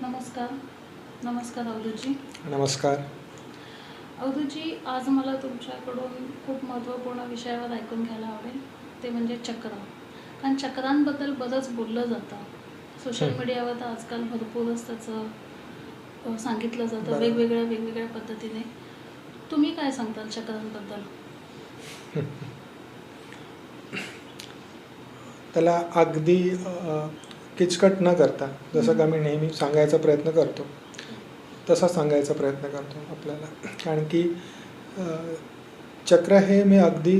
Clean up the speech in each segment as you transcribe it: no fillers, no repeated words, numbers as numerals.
नमस्कार. नमस्कार अवधूतजी. नमस्कार. अवधूतजी, आज मला तुमच्याकडून खूप महत्त्वपूर्ण विषयावर ऐकून घ्यायला आवडेल. ते म्हणजे चक्र. कारण चक्रांबद्दल बरंच बोललं जातं. सोशल मीडियावर तर आजकाल भरपूरच त्याचं सांगितलं जातं बरोबर. वेगवेगळ्या पद्धतीने. तुम्ही काय सांगताल चक्रांबद्दल? त्याला अगदी किचकट न करता, जसं का मी नेहमी सांगायचा प्रयत्न करतो तसा सांगायचा प्रयत्न करतो आपल्याला. कारण की चक्र हे मी अगदी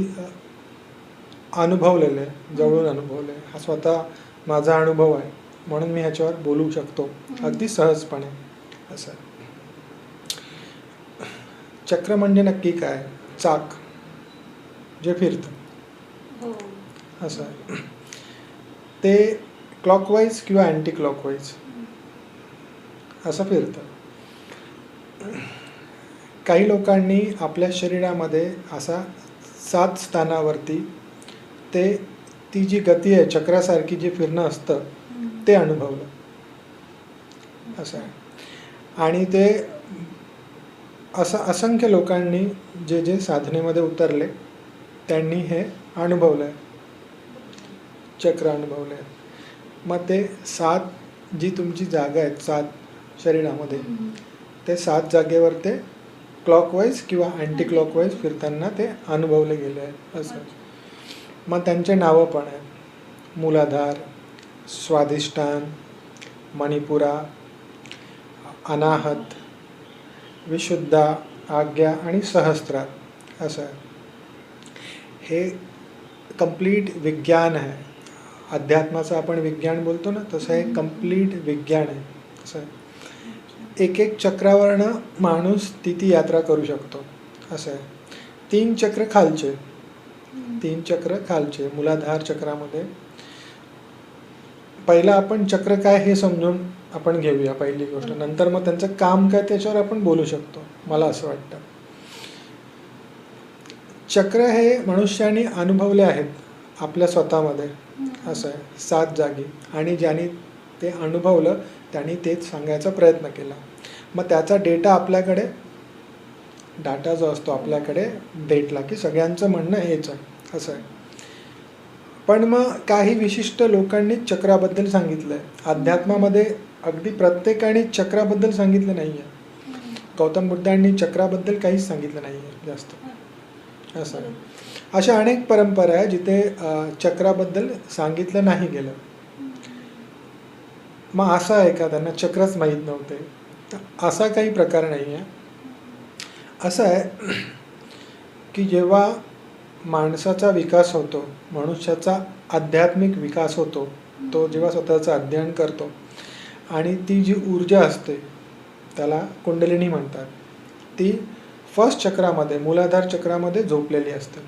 अनुभवलेलं आहे, जवळून अनुभवलं आहे. हा स्वतः माझा अनुभव आहे, म्हणून मी ह्याच्यावर बोलू शकतो अगदी सहजपणे. असं चक्र म्हणजे नक्की काय? चाक जे फिरतं, हो. असं आहे. ते क्लॉकवाईज किंवा अँटी क्लॉकवाईज असं फिरतं. काही लोकांनी आपल्या शरीरामध्ये असा 7 स्थानावरती ती जी गती आहे, चक्रासारखी जे फिरणं असतं ते अनुभवलं. असं आहे. आणि ते असं असंख्य लोकांनी जे साधनेमध्ये उतरले त्यांनी हे अनुभवलं आहे, चक्र अनुभवलं आहे. मग ते 7 जी तुमची जागा आहेत 7 शरीरामध्ये, ते 7 जागेवर ते क्लॉकवाईज किंवा अँटी क्लॉकवाईज फिरताना ते अनुभवले गेले आहेत. असं. मग त्यांचे नावं पण आहेत: मूलाधार, स्वाधिष्ठान, मणिपुरा, अनाहत, विशुद्धा, आज्ञा आणि सहस्त्रार. असं आहे. हे कंप्लीट विज्ञान आहे. अध्यात्माचं आपण विज्ञान बोलतो ना, तसं हे कंप्लीट विज्ञान आहे. असं आहे. एक एक चक्रावरनं माणूस ती यात्रा करू शकतो. असं आहे. 3 चक्र खालचे, 3 चक्र खालचे मूलाधार चक्रामध्ये. पहिलं आपण चक्र काय हे समजून आपण घेऊया पहिली गोष्ट. नंतर मग त्यांचं काम काय त्याच्यावर आपण बोलू शकतो, मला असं वाटतं. चक्र हे मनुष्याने अनुभवले आहेत आपल्या स्वतःमध्ये. असं आहे. 7 जागी. आणि ज्यांनी ते अनुभवलं त्यांनी तेच सांगायचा प्रयत्न केला. मग त्याचा डाटा जो असतो आपल्याकडे भेटला की सगळ्यांचं म्हणणं हेच आहे. असं आहे. पण मग काही विशिष्ट लोकांनी चक्राबद्दल सांगितलं आहे. अध्यात्मामध्ये अगदी प्रत्येकाने चक्राबद्दल सांगितलं नाही आहे. गौतम बुद्धांनी चक्राबद्दल काहीच सांगितलं नाही आहे जास्त. असं आहे. अशा अनेक परंपरा आहे जिथे चक्राबद्दल सांगितलं नाही गेलं. मग असं आहे का त्यांना चक्रच माहीत नव्हते? असा काही प्रकार नाही आहे. असं आहे की जेव्हा माणसाचा विकास होतो, मनुष्याचा आध्यात्मिक विकास होतो, तो जेव्हा स्वतःचं अध्ययन करतो आणि ती जी ऊर्जा असते त्याला कुंडलिनी म्हणतात, ती फर्स्ट चक्रामध्ये, मूलाधार चक्रामध्ये झोपलेली असते.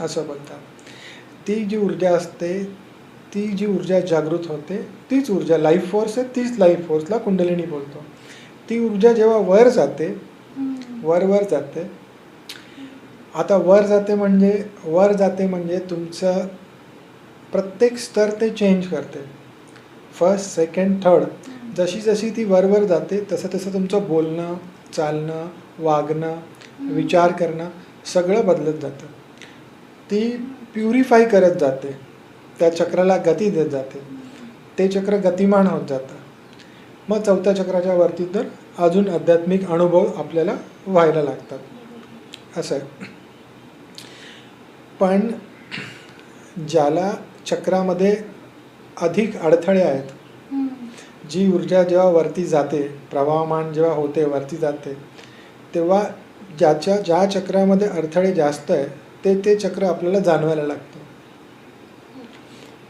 असं बोलतात. ती जी ऊर्जा असते, ती जी ऊर्जा जागृत होते, तीच ऊर्जा लाईफ फोर्स आहे, तीच लाईफ फोर्सला कुंडलिनी बोलतो. ती ऊर्जा जेव्हा वर जाते, वर जाते. आता वर जाते म्हणजे तुमचं प्रत्येक स्तर ते चेंज करते. First, second, third. जशी ती वर जाते तसं तुमचं बोलणं, चालणं, वागणं, विचार करणं सगळं बदलत जातं. ती प्युरिफाय करत जाते, त्या चक्राला गती देत जाते. ते चक्र गतिमान होत जातं. मग 4थ्या चक्राच्या वरती तर अजून आध्यात्मिक अनुभव आपल्याला व्हायला लागतात. असं आहे. पण ज्याला चक्रामध्ये अधिक अडथळे आहेत, जी ऊर्जा जेव्हा वरती जाते, प्रवाहमान जेव्हा होते, वरती जाते, तेव्हा ज्या चक्रामध्ये अडथळे जास्त आहे ते चक्र आपल्याला जाणवायला लागतं.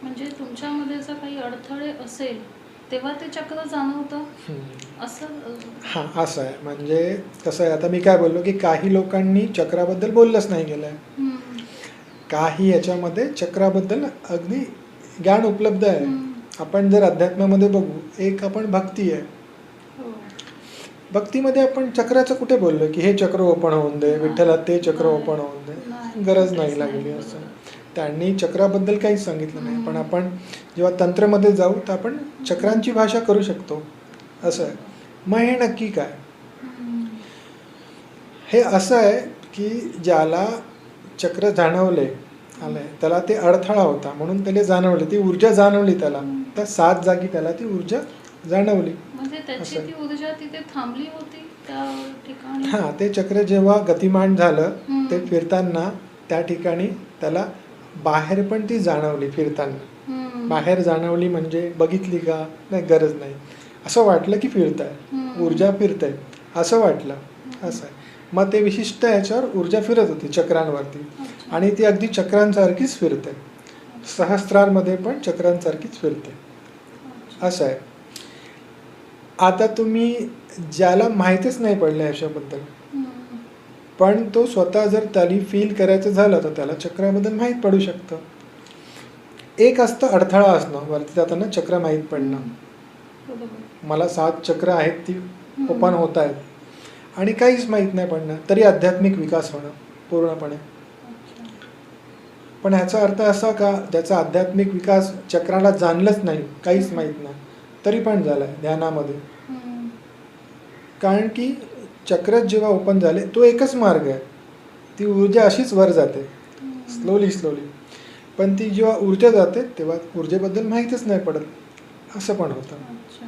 म्हणजे तुमच्यामध्ये जर काही अडथळे असेल तेव्हा ते चक्र जाणवतं असं? हां, असं आहे. म्हणजे कसं आहे, आता मी काय बोललो की काही लोकांनी चक्राबद्दल बोललंच नाही गेलं आहे. काही याच्यामध्ये चक्राबद्दल अगदी ज्ञान उपलब्ध आहे. आपण जर अध्यात्मामध्ये बघू, एक आपण भक्ती आहे. भक्तीमध्ये आपण चक्राचं कुठे बोललो की हे चक्र ओपन होऊन दे, विठ्ठला ते चक्र ओपन होऊन दे, गरज नाही लागली. असं त्यांनी चक्राबद्दल काहीच सांगितलं नाही. पण आपण जेव्हा तंत्रमध्ये जाऊ तर आपण चक्रांची भाषा करू शकतो. असं आहे. मग हे नक्की काय? हम्म. हे असं आहे की ज्याला चक्र जाणवले आलंय त्याला ते अडथळा होता म्हणून त्याला जाणवले, ती ऊर्जा जाणवली त्याला, त्या 7 जागी त्याला ती ऊर्जा जाणवली. म्हणजे त्याची असं आहे. ती ऊर्जा तिथे थांबली होती त्या ठिकाणी. हां, ते चक्र जेव्हा गतिमान झालं हम्म. ते फिरताना त्या ठिकाणी त्याला बाहेर पण ती जाणवली फिरताना. हम्म. बाहेर जाणवली म्हणजे बघितली का? नाही, गरज नाही. असं वाटलं की फिरताय, हम्म. ऊर्जा फिरते असं वाटलं. असं आहे. मग ते विशिष्ट ह्याच्यावर ऊर्जा फिरत होती चक्रांवरती अच्छा. आणि ती अगदी चक्रांसारखीच फिरते. सहस्त्रारमध्ये पण चक्रांसारखीच फिरते. अच्छा. असं आहे. आता तुम्ही ज्याला माहीतच नाही पडलं ह्याच्याबद्दल हम्म. पण तो स्वतः जर त्याला फील करायचं झालं तर त्याला चक्राबद्दल माहीत पडू शकतं. एक असतं अडथळा असणं, वरती जाताना चक्र माहीत पडणं. बरोबर. मला 7 चक्र आहेत ती हम्म. ओपन होत आहेत आणि काहीच माहीत नाही पडणं, तरी आध्यात्मिक विकास होणं पूर्णपणे. अच्छा. पण ह्याचा अर्थ असा का ज्याचा आध्यात्मिक विकास चक्राला जाणलंच नाही, काहीच माहीत नाही, तरी पण झाला आहे ध्यानामध्ये. हम्म. कारण की चक्रच जेव्हा ओपन झाले तो एकच मार्ग आहे, ती ऊर्जा अशीच वर जाते हम्म. स्लोली. पण ती जेव्हा ऊर्जा जाते तेव्हा ऊर्जेबद्दल माहीतच नाही पडत, असं पण होतं. अच्छा.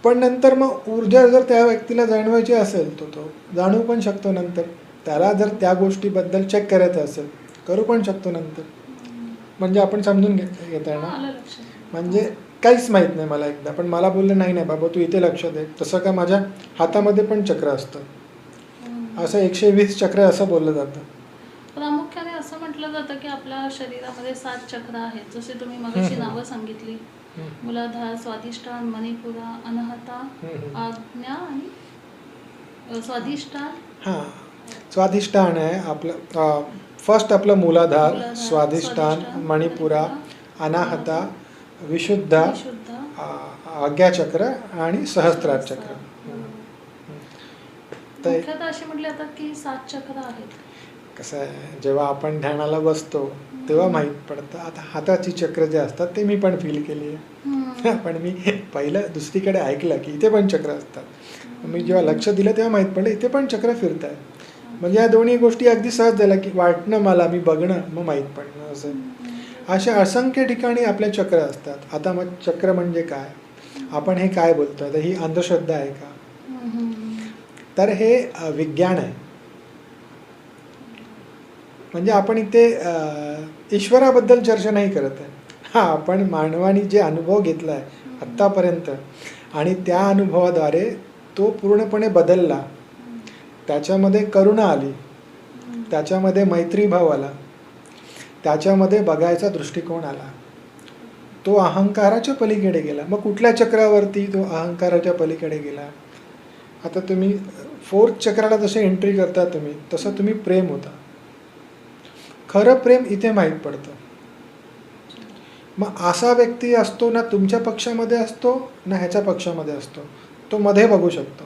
पण नंतर मग ऊर्जा जर त्या व्यक्तीला जाणवायची असेल तो जाणवू पण शकतो नंतर. त्याला जर त्या गोष्टीबद्दल चेक करायचं असेल करू पण शकतो नंतर. हम्म. म्हणजे आपण समजून घेता हा, ना, आलं लक्षात. म्हणजे काहीच माहीत नाही मला एकदा, पण मला बोललं नाही नाही बाबा तू इथे लक्ष दे. तसं का माझ्या हातामध्ये पण चक्र असतं, हम्म. असं 120 चक्र असं बोललं जातं. प्रामुख्याने असं म्हटलं जातं की आपल्या शरीरामध्ये 7 चक्र आहेत, जसे तुम्ही मगाशी नावं सांगितली. मूलाधार, स्वाधिष्ठान, मणिपुरा, अनाहता, आज्ञा आणि स्वाधिष्ठान. हां, स्वाधिष्ठान आहे आपलं. फर्स्ट आपलं मूलाधार, स्वाधिष्ठान, मणिपुरा, अनाहता, विशुद्धा, विशुद्ध, आज्ञाचक्र आणि सहस्त्रार चक्र. तर मुख्यतः अशी म्हटली जातात की 7 चक्र आहेत. कसं आहे, जेव्हा आपण ध्यानाला बसतो तेव्हा माहीत पडतं. आता हाताची चक्र जे असतात ते मी पण फील केली आहे. हम्म. पण मी पहिलं दुसरीकडे ऐकलं की इथे पण चक्र असतात. मी जेव्हा लक्ष दिलं तेव्हा माहीत पडलं इथे पण चक्र फिरत आहे. म्हणजे या दोन्ही गोष्टी अगदी सहज झाल्या की वाटणं मला, मी बघणं, मग माहीत पडणं. असं अशा असंख्य ठिकाणी आपले चक्र असतात. आता मग चक्र म्हणजे काय, आपण हे काय बोलतो, तर ही अंधश्रद्धा आहे का? तर हे विज्ञान आहे. म्हणजे आपण इथे ईश्वराबद्दल चर्चा नाही करत आहे. हां, आपण मानवाने जे अनुभव घेतला आहे आत्तापर्यंत आणि त्या अनुभवाद्वारे तो पूर्णपणे बदलला, त्याच्यामध्ये करुणा आली, त्याच्यामध्ये मैत्रीभाव आला, त्याच्यामध्ये बघायचा दृष्टिकोन आला, तो अहंकाराच्या पलीकडे गेला. मग कुठल्या चक्रावरती तो अहंकाराच्या पलीकडे गेला? आता तुम्ही 4th चक्राला जसे एंट्री करता तुम्ही, तसं तुम्ही प्रेम होता. खरं प्रेम इथे माहीत पडतं. मग असा व्यक्ती असतो ना तुमच्या पक्षामध्ये असतो ना ह्याच्या पक्षामध्ये असतो, तो मध्ये बघू शकतो.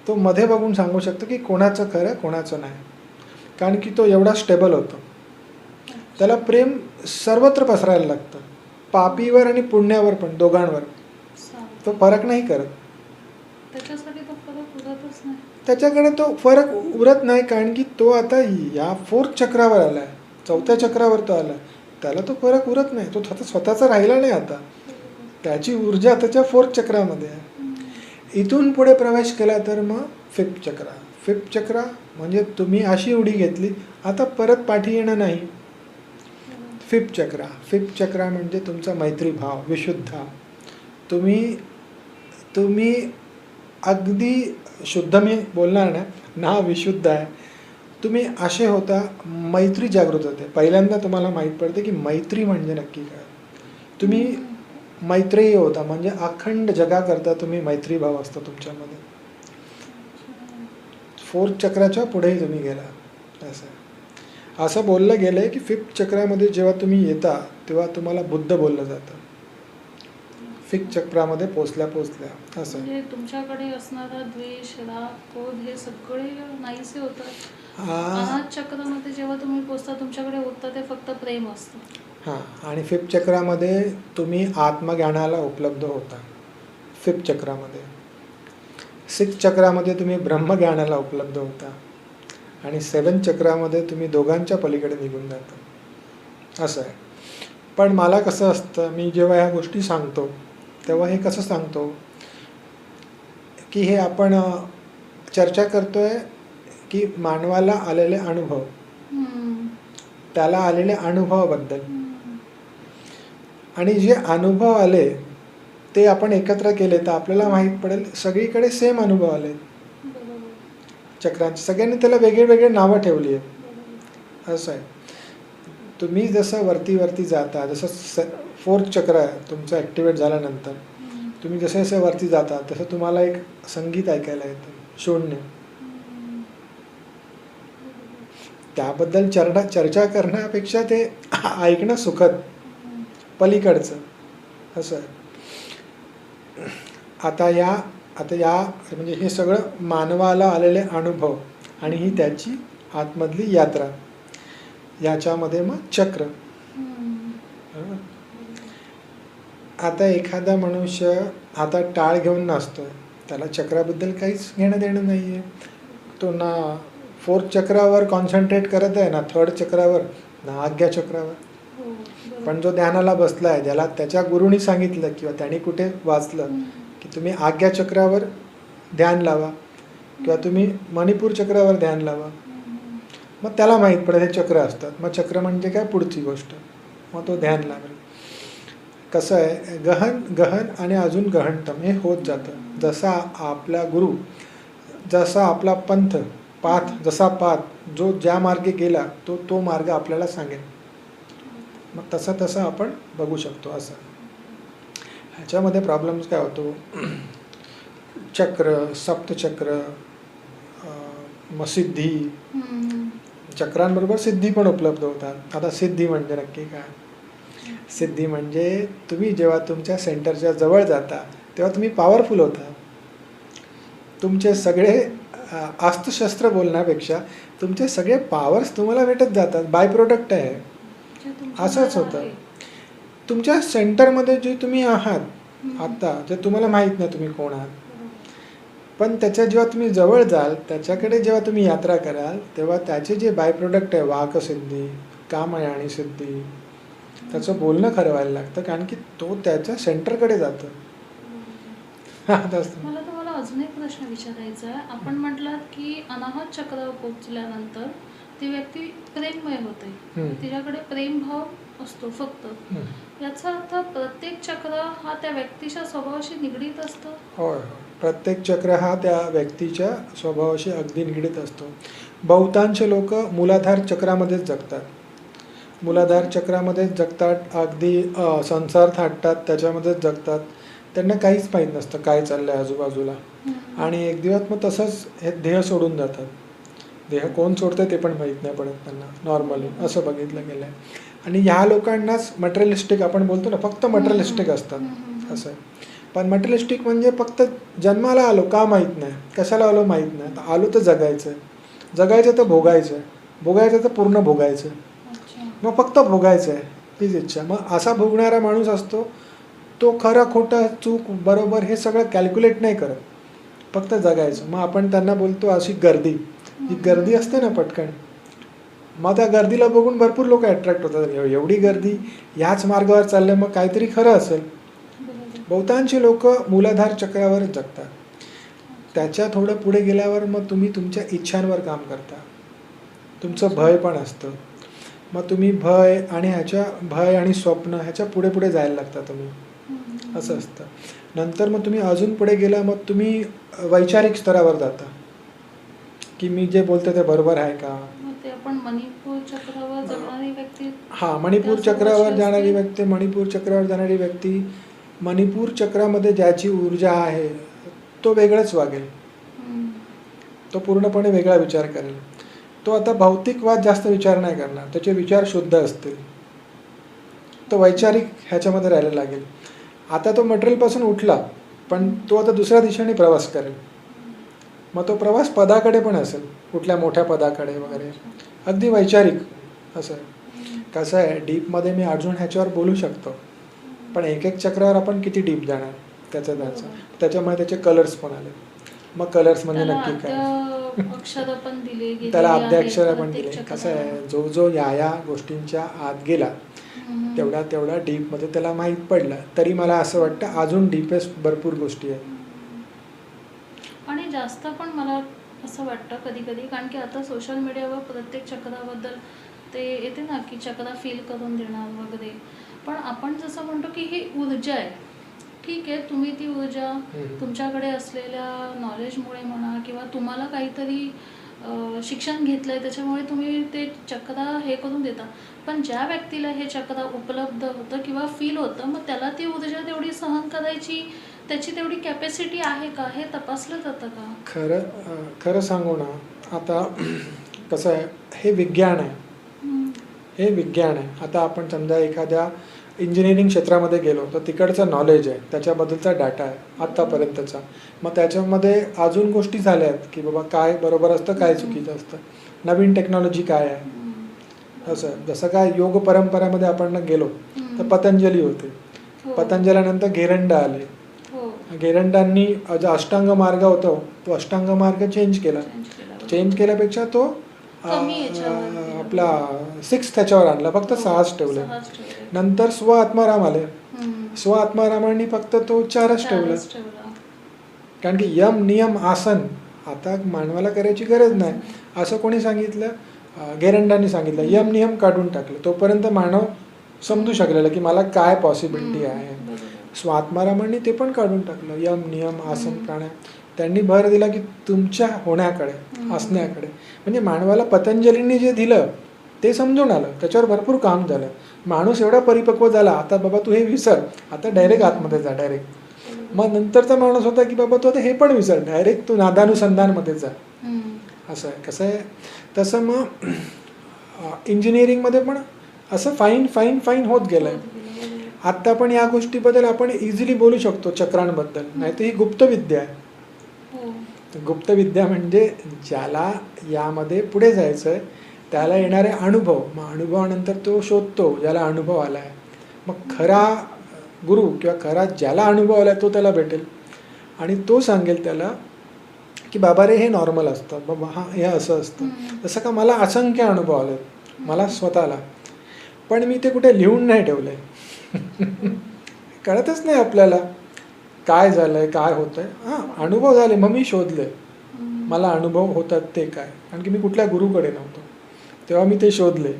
तो मध्ये बघून सांगू शकतो की कोणाचं खरं कोणाचं नाही, कारण की तो एवढा स्टेबल होतो. त्याला प्रेम सर्वत्र पसरायला लागतं, पापीवर आणि पुण्यावर पण, दोघांवर. तो फरक नाही करत. त्याच्यासाठी तो फरक उरतच नाही. त्याच्याकडे तो फरक उरत नाही, कारण की तो आता या 4th चक्रावर आला आहे, 4थ्या चक्रावर तो आला, त्याला तो फरक उरत नाही. तो स्वतःचा राहिला नाही आता, त्याची ऊर्जा त्याच्या 4th चक्रामध्ये आहे. इथून पुढे प्रवेश केला तर मग 5th चक्र. 5th चक्र म्हणजे तुम्ही अशी उडी घेतली, आता परत पाठी येणं नाही. 5th चक्र. 5th चक्र म्हणजे तुमचा मैत्रीभाव, विशुद्ध. तुम्ही अगदी शुद्ध, मी बोलणार ना विशुद्ध आहे. तुम्ही असे होता, मैत्री जागृत होते. पहिल्यांदा तुम्हाला माहीत पडते की मैत्री म्हणजे नक्की काय. तुम्ही मैत्रेय होता, म्हणजे अखंड जगाकरता तुम्ही मैत्रीभाव असतो तुमच्यामध्ये. 4th चक्राच्या पुढेही तुम्ही गेला. असं बोललं गेलं आहे की 5th चक्रामध्ये जेव्हा तुम्ही येता तेव्हा तुम्हाला बुद्ध बोललं जातं, 5th चक्रामध्ये पोचल्या असं. म्हणजे तुमच्याकडे असणारा द्वेष, राग, क्रोध हे सगळे नाहीसे होतात. अनाथ चक्रामध्ये जेव्हा तुम्ही पोचता तुमच्याकडे होतं ते फक्त प्रेम असतं. हां, आणि 5th चक्रामध्ये तुम्ही आत्मज्ञानाला उपलब्ध होता 5th चक्रामध्ये. 6th चक्रामध्ये तुम्ही ब्रह्मज्ञानाला उपलब्ध होता आणि 7th चक्रामध्ये तुम्ही दोघांच्या पलीकडे निघून जाता. असं आहे. पण मला कसं असतं, मी जेव्हा ह्या गोष्टी सांगतो तेव्हा हे कसं सांगतो की हे आपण चर्चा करतोय की मानवाला आलेले अनुभव, त्याला आलेल्या अनुभवाबद्दल, आणि जे अनुभव आले ते आपण एकत्र केले तर आपल्याला माहीत पडेल सगळीकडे सेम अनुभव आले चक्रांचे. सगळ्यांनी त्याला वेगळे वेगळे नावं ठेवली आहेत. असं आहे. तुम्ही जसं वरती जाता, जसं 4th चक्र आहे तुमचं ॲक्टिवेट झाल्यानंतर, तुम्ही जसे जसे वरती जाता तसं तुम्हाला एक संगीत ऐकायला येतं, शून्य. त्याबद्दल चर्चा करण्यापेक्षा ते ऐकणं सुखद, पलीकडचं. असं आहे. आता या म्हणजे हे सगळं मानवाला आलेले अनुभव आणि ही त्याची आतमधली यात्रा, याच्यामध्ये मग चक्र. आता एखादा मनुष्य आता टाळ घेऊन नाचतोय, त्याला चक्राबद्दल काहीच घेणं देणं नाही आहे. तो ना 4th चक्रावर कॉन्सन्ट्रेट करत आहे, ना 3rd चक्रावर, ना आज्ञा चक्रावर. पण जो ध्यानाला बसला आहे, ज्याला त्याच्या गुरुनी सांगितलं किंवा त्याने कुठे वाचलं की तुम्ही आज्ञा चक्रावर ध्यान लावा किंवा तुम्ही मणिपूर चक्रावर ध्यान लावा, मग त्याला माहीत पडेल हे चक्र असतात. मग चक्र म्हणजे काय, पुढची गोष्ट. मग तो ध्यान लागेल. कसं आहे, गहन गहन आणि अजून गहनतम हे होत जातं. जसा आपला गुरु, जसा आपला पंथ, जसा पाथ जो ज्या मार्गे गेला तो मार्ग आपल्याला सांगेल. मग तसं आपण बघू शकतो. असं ह्याच्यामध्ये प्रॉब्लेम्स काय होतो, चक्र, सप्तचक्र, मग सिद्धी, चक्रांबरोबर सिद्धी पण उपलब्ध होतात. आता सिद्धी म्हणजे नक्की काय? सिद्धी म्हणजे तुम्ही जेव्हा तुमच्या सेंटरच्या जवळ जाता तेव्हा तुम्ही पॉवरफुल होता. तुमचे सगळे अस्त्रशस्त्र बोलण्यापेक्षा तुमचे सगळे पॉवर्स तुम्हाला भेटत जातात. बाय प्रोडक्ट आहे. असंच होतं. तुमच्या सेंटरमध्ये जे तुम्ही आहात आता, जे तुम्हाला माहीत नाही तुम्ही कोण आहात, पण त्याच्या जेव्हा तुम्ही जवळ जाल, त्याच्याकडे जेव्हा तुम्ही यात्रा कराल, तेव्हा त्याचे जे बाय प्रोडक्ट आहे, वाकसिद्धी, कामयानी सिद्धी, त्याचं बोलणं खरं व्हायला लागतं, कारण की तो त्याच्या सेंटरकडे जातो. मला तुम्हाला अजून एक प्रश्न विचारायचा आहे. आपण म्हटलात की अनाहत चक्रावर पोहोचल्यानंतर ती व्यक्ती प्रेममय होते, तिच्याकडे प्रेमभाव असतो फक्त. याचा अर्थ प्रत्येक चक्र हा त्या व्यक्तीच्या स्वभावाशी निगडीत असतो? होय, प्रत्येक चक्र हा त्या व्यक्तीच्या स्वभावाशी अगदी निगडीत असतो. बहुतांश लोक मूलाधार चक्रामध्येच जगतात. मूलाधार चक्रामध्येच जगतात, अगदी संसार थाटतात, त्याच्यामध्येच जगतात. त्यांना काहीच माहीत नसतं काय चाललं आहे आजूबाजूला. आणि एक दिवस मग तसंच हे देह सोडून जातात. देह कोण सोडतं ते पण माहीत नाही पडत त्यांना, नॉर्मली असं बघितलं गेलं आहे. आणि ह्या लोकांनाच मटेरियलिस्टिक आपण बोलतो ना, फक्त मटेरियलिस्टिक असतात. असं आहे. पण मटेरियलिस्टिक म्हणजे फक्त जन्माला आलो का माहीत नाही, कशाला आलो माहीत नाही. तर आलो तर जगायचं आहे, जगायचं तर भोगायचं आहे, भोगायचं तर पूर्ण भोगायचं आहे. मग फक्त भोगायचं आहे हीच इच्छा. मग असा भोगणारा माणूस असतो तो खरं खोटं चूक बरोबर हे सगळं कॅल्क्युलेट नाही करत, फक्त जगायचं. मग आपण त्यांना बोलतो अशी गर्दी, ही गर्दी असते ना पटकन, मग त्या गर्दीला बघून भरपूर लोक अट्रॅक्ट होतात. एवढी गर्दी, याच मार्गावर चालले, मग काहीतरी खरं असेल. बहुतांशी लोक मूलाधार चक्रावरच जगतात. त्याच्या थोडं पुढे गेल्यावर मग तुम्ही तुमच्या इच्छांवर काम करता. तुमचं भय पण असतं. मग तुम्ही भय आणि स्वप्न ह्याच्या पुढे पुढे जायला लागता तुम्ही. असं असतं. नंतर मग तुम्ही अजून पुढे गेला, मग तुम्ही वैचारिक स्तरावर जाता की मी जे बोलतो ते बरोबर आहे का. आपण मणिपूर चक्रावर जाणारी व्यक्ती, मणिपूर चक्रावर जाणारी व्यक्ती, मणिपूर चक्रावर जाणारी व्यक्ती मणिपूर चक्रामध्ये ज्याची ऊर्जा आहे तो वेगळंच वागेल. तो पूर्णपणे वेगळा विचार करेल. तो आता भौतिकवाद जास्त विचार नाही करणार, त्याचे विचार शुद्ध असतील. तो वैचारिक ह्याच्यामध्ये राहायला लागेल. आता तो मटेरियलपासून उठला, पण तो आता दुसऱ्या दिशेने प्रवास करेल. मग तो प्रवास पदाकडे पण असेल, कुठल्या मोठ्या पदाकडे वगैरे, अगदी वैचारिक असं. कसं आहे, डीपमध्ये मी अर्जुन ह्याच्यावर बोलू शकतो, पण एक एक चक्रावर आपण किती डीप जाणार त्याचं. त्याच्यामुळे त्याचे कलर्स पण आले. मग कलर्स म्हणजे त्याला नक्की काय, अक्षर पण दिले गेलेली त्याला आहेत अद्याक्षर पण प्रत्येक दिले. कसं चक्राला. आहे, जो जो या गोष्टींच्या आत गेला तेवढा डीपमध्ये त्याला माहीत पडलं. तरी मला असं वाटतं अजून डीपेस्ट भरपूर गोष्टी आहेत. आणि जास्त पण मला असं वाटतं कधी कधी, कारण की आता सोशल मीडियावर प्रत्येक चक्राबद्दल ते येते ना की चक्रा फील करून देणार वगैरे. पण आपण जसं म्हणतो की ही ऊर्जा आहे, ठीक आहे, तुम्ही ती ऊर्जा तुमच्याकडे असलेल्या नॉलेजमुळे म्हणा किंवा तुम्हाला काहीतरी शिक्षण घेतलं आहे त्याच्यामुळे तुम्ही ते चक्र हे करून देता. पण ज्या व्यक्तीला हे चक्र उपलब्ध होतं किंवा फील होतं, मग त्याला ती ऊर्जा तेवढी सहन करायची त्याची तेवढी कॅपॅसिटी आहे का हे तपासलं जातं का? खरं सांगू ना, आता कसं आहे, हे विज्ञान आहे. हे विज्ञान आहे. आता आपण समजा एखाद्या इंजिनिअरिंग क्षेत्रामध्ये गेलो तर तिकडचं नॉलेज आहे, त्याच्याबद्दलचा डाटा आहे आत्तापर्यंतचा. मग त्याच्यामध्ये अजून गोष्टी झाल्या आहेत की बाबा काय बरोबर असतं, काय चुकीचं असतं, नवीन टेक्नॉलॉजी काय आहे. असं जसं काय योग परंपरामध्ये आपण गेलो तर पतंजली होते. पतंजलीनंतर घेरंडा आले. घेरंडांनी जो अष्टांग मार्ग होता तो अष्टांग मार्ग चेंज केला. चेंज केल्यापेक्षा तो आपला 6 त्याच्यावर आणला, फक्त 6च ठेवले. नंतर स्व आत्माराम आले. स्व आत्मारामांनी फक्त तो 4च ठेवला. कारण की यम नियम आसन आता मानवाला करायची गरज नाही असं कोणी सांगितलं, घेरंडांनी सांगितलं. यम नियम काढून टाकलं. तोपर्यंत मानव समजू शकलेला की मला काय पॉसिबिलिटी आहे. स्व आत्मारामांनी ते पण काढून टाकलं, यम नियम आसन प्राणायाम. त्यांनी भर दिला की तुमच्या होण्याकडे, असण्याकडे. म्हणजे मानवाला पतंजलींनी जे दिलं ते समजून आलं, त्याच्यावर भरपूर काम झालं. माणूस एवढा परिपक्व झाला, आता बाबा तू हे विसर, आता डायरेक्ट आतमध्ये जा डायरेक्ट. मग नंतरचा माणूस होता की बाबा तू आता हे पण विसर, डायरेक्ट तू नादानुसंधानमध्ये जा. असं आहे. कसं आहे, तसं मग इंजिनिअरिंगमध्ये पण असं फाईन फाईन फाईन होत गेलं आहे. आत्ता पण या गोष्टीबद्दल आपण इझिली बोलू शकतो चक्रांबद्दल. नाही तर ही गुप्तविद्या आहे. गुप्तविद्या म्हणजे ज्याला यामध्ये पुढे जायचं आहे त्याला येणारे अनुभव, मग अनुभवानंतर तो शोधतो ज्याला अनुभव आला आहे. मग खरा गुरु किंवा खरा ज्याला अनुभव आला आहे तो त्याला भेटेल आणि तो सांगेल त्याला की बाबा रे हे नॉर्मल असतं, बाबा हां हे असं असतं. जसं का मला असंख्य अनुभव आले मला स्वतःला, पण मी ते कुठे लिहून नाही ठेवलं आहे. कळतच नाही आपल्याला काय झालं आहे, काय होतं आहे. हां अनुभव झाले, मग मी शोधले मला अनुभव होतात ते काय. कारण की मी कुठल्या गुरुकडे नव्हतो तेव्हा मी ते शोधले.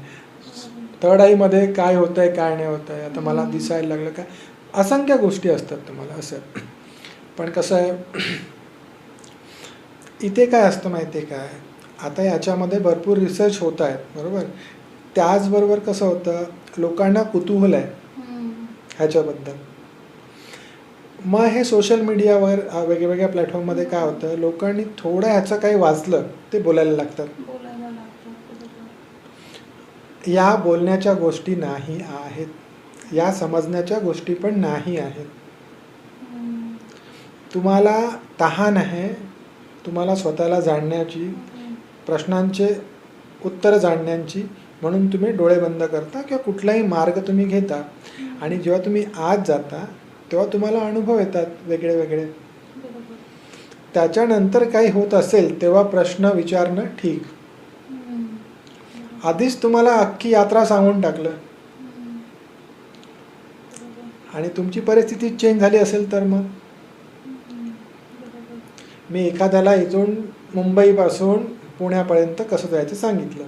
थर्ड आईमध्ये काय होतं आहे काय नाही होतं आहे, आता मला दिसायला लागलं काय, असंख्य गोष्टी असतात तुम्हाला असं. पण कसं आहे, इथे काय असतं माहिती आहे काय, आता याच्यामध्ये भरपूर रिसर्च होत आहेत बरोबर. त्याचबरोबर कसं होतं, लोकांना कुतूहल आहे ह्याच्याबद्दल. मग हे सोशल मीडियावर वेगवेगळ्या प्लॅटफॉर्ममध्ये काय होतं, लोकांनी थोडं ह्याचं काही वाचलं ते बोलायला लागतात. या बोलण्याच्या गोष्टी नाही आहेत, या समजण्याच्या गोष्टी पण नाही आहेत. तुम्हाला तहान आहे, तुम्हाला स्वतःला जाणण्याची, प्रश्नांचे उत्तर जाणण्याची, म्हणून तुम्ही डोळे बंद करता किंवा कुठलाही मार्ग तुम्ही घेता. आणि जेव्हा तुम्ही आत जाता तेव्हा तुम्हाला अनुभव येतात वेगळे वेगळे. त्याच्यानंतर काही होत असेल तेव्हा प्रश्न विचारणं ठीक. आधीच तुम्हाला अख्खी यात्रा सांगून टाकलं आणि तुमची परिस्थिती चेंज झाली असेल तर मग. मी एखाद्याला इथून मुंबईपासून पुण्यापर्यंत कसं जायचं सांगितलं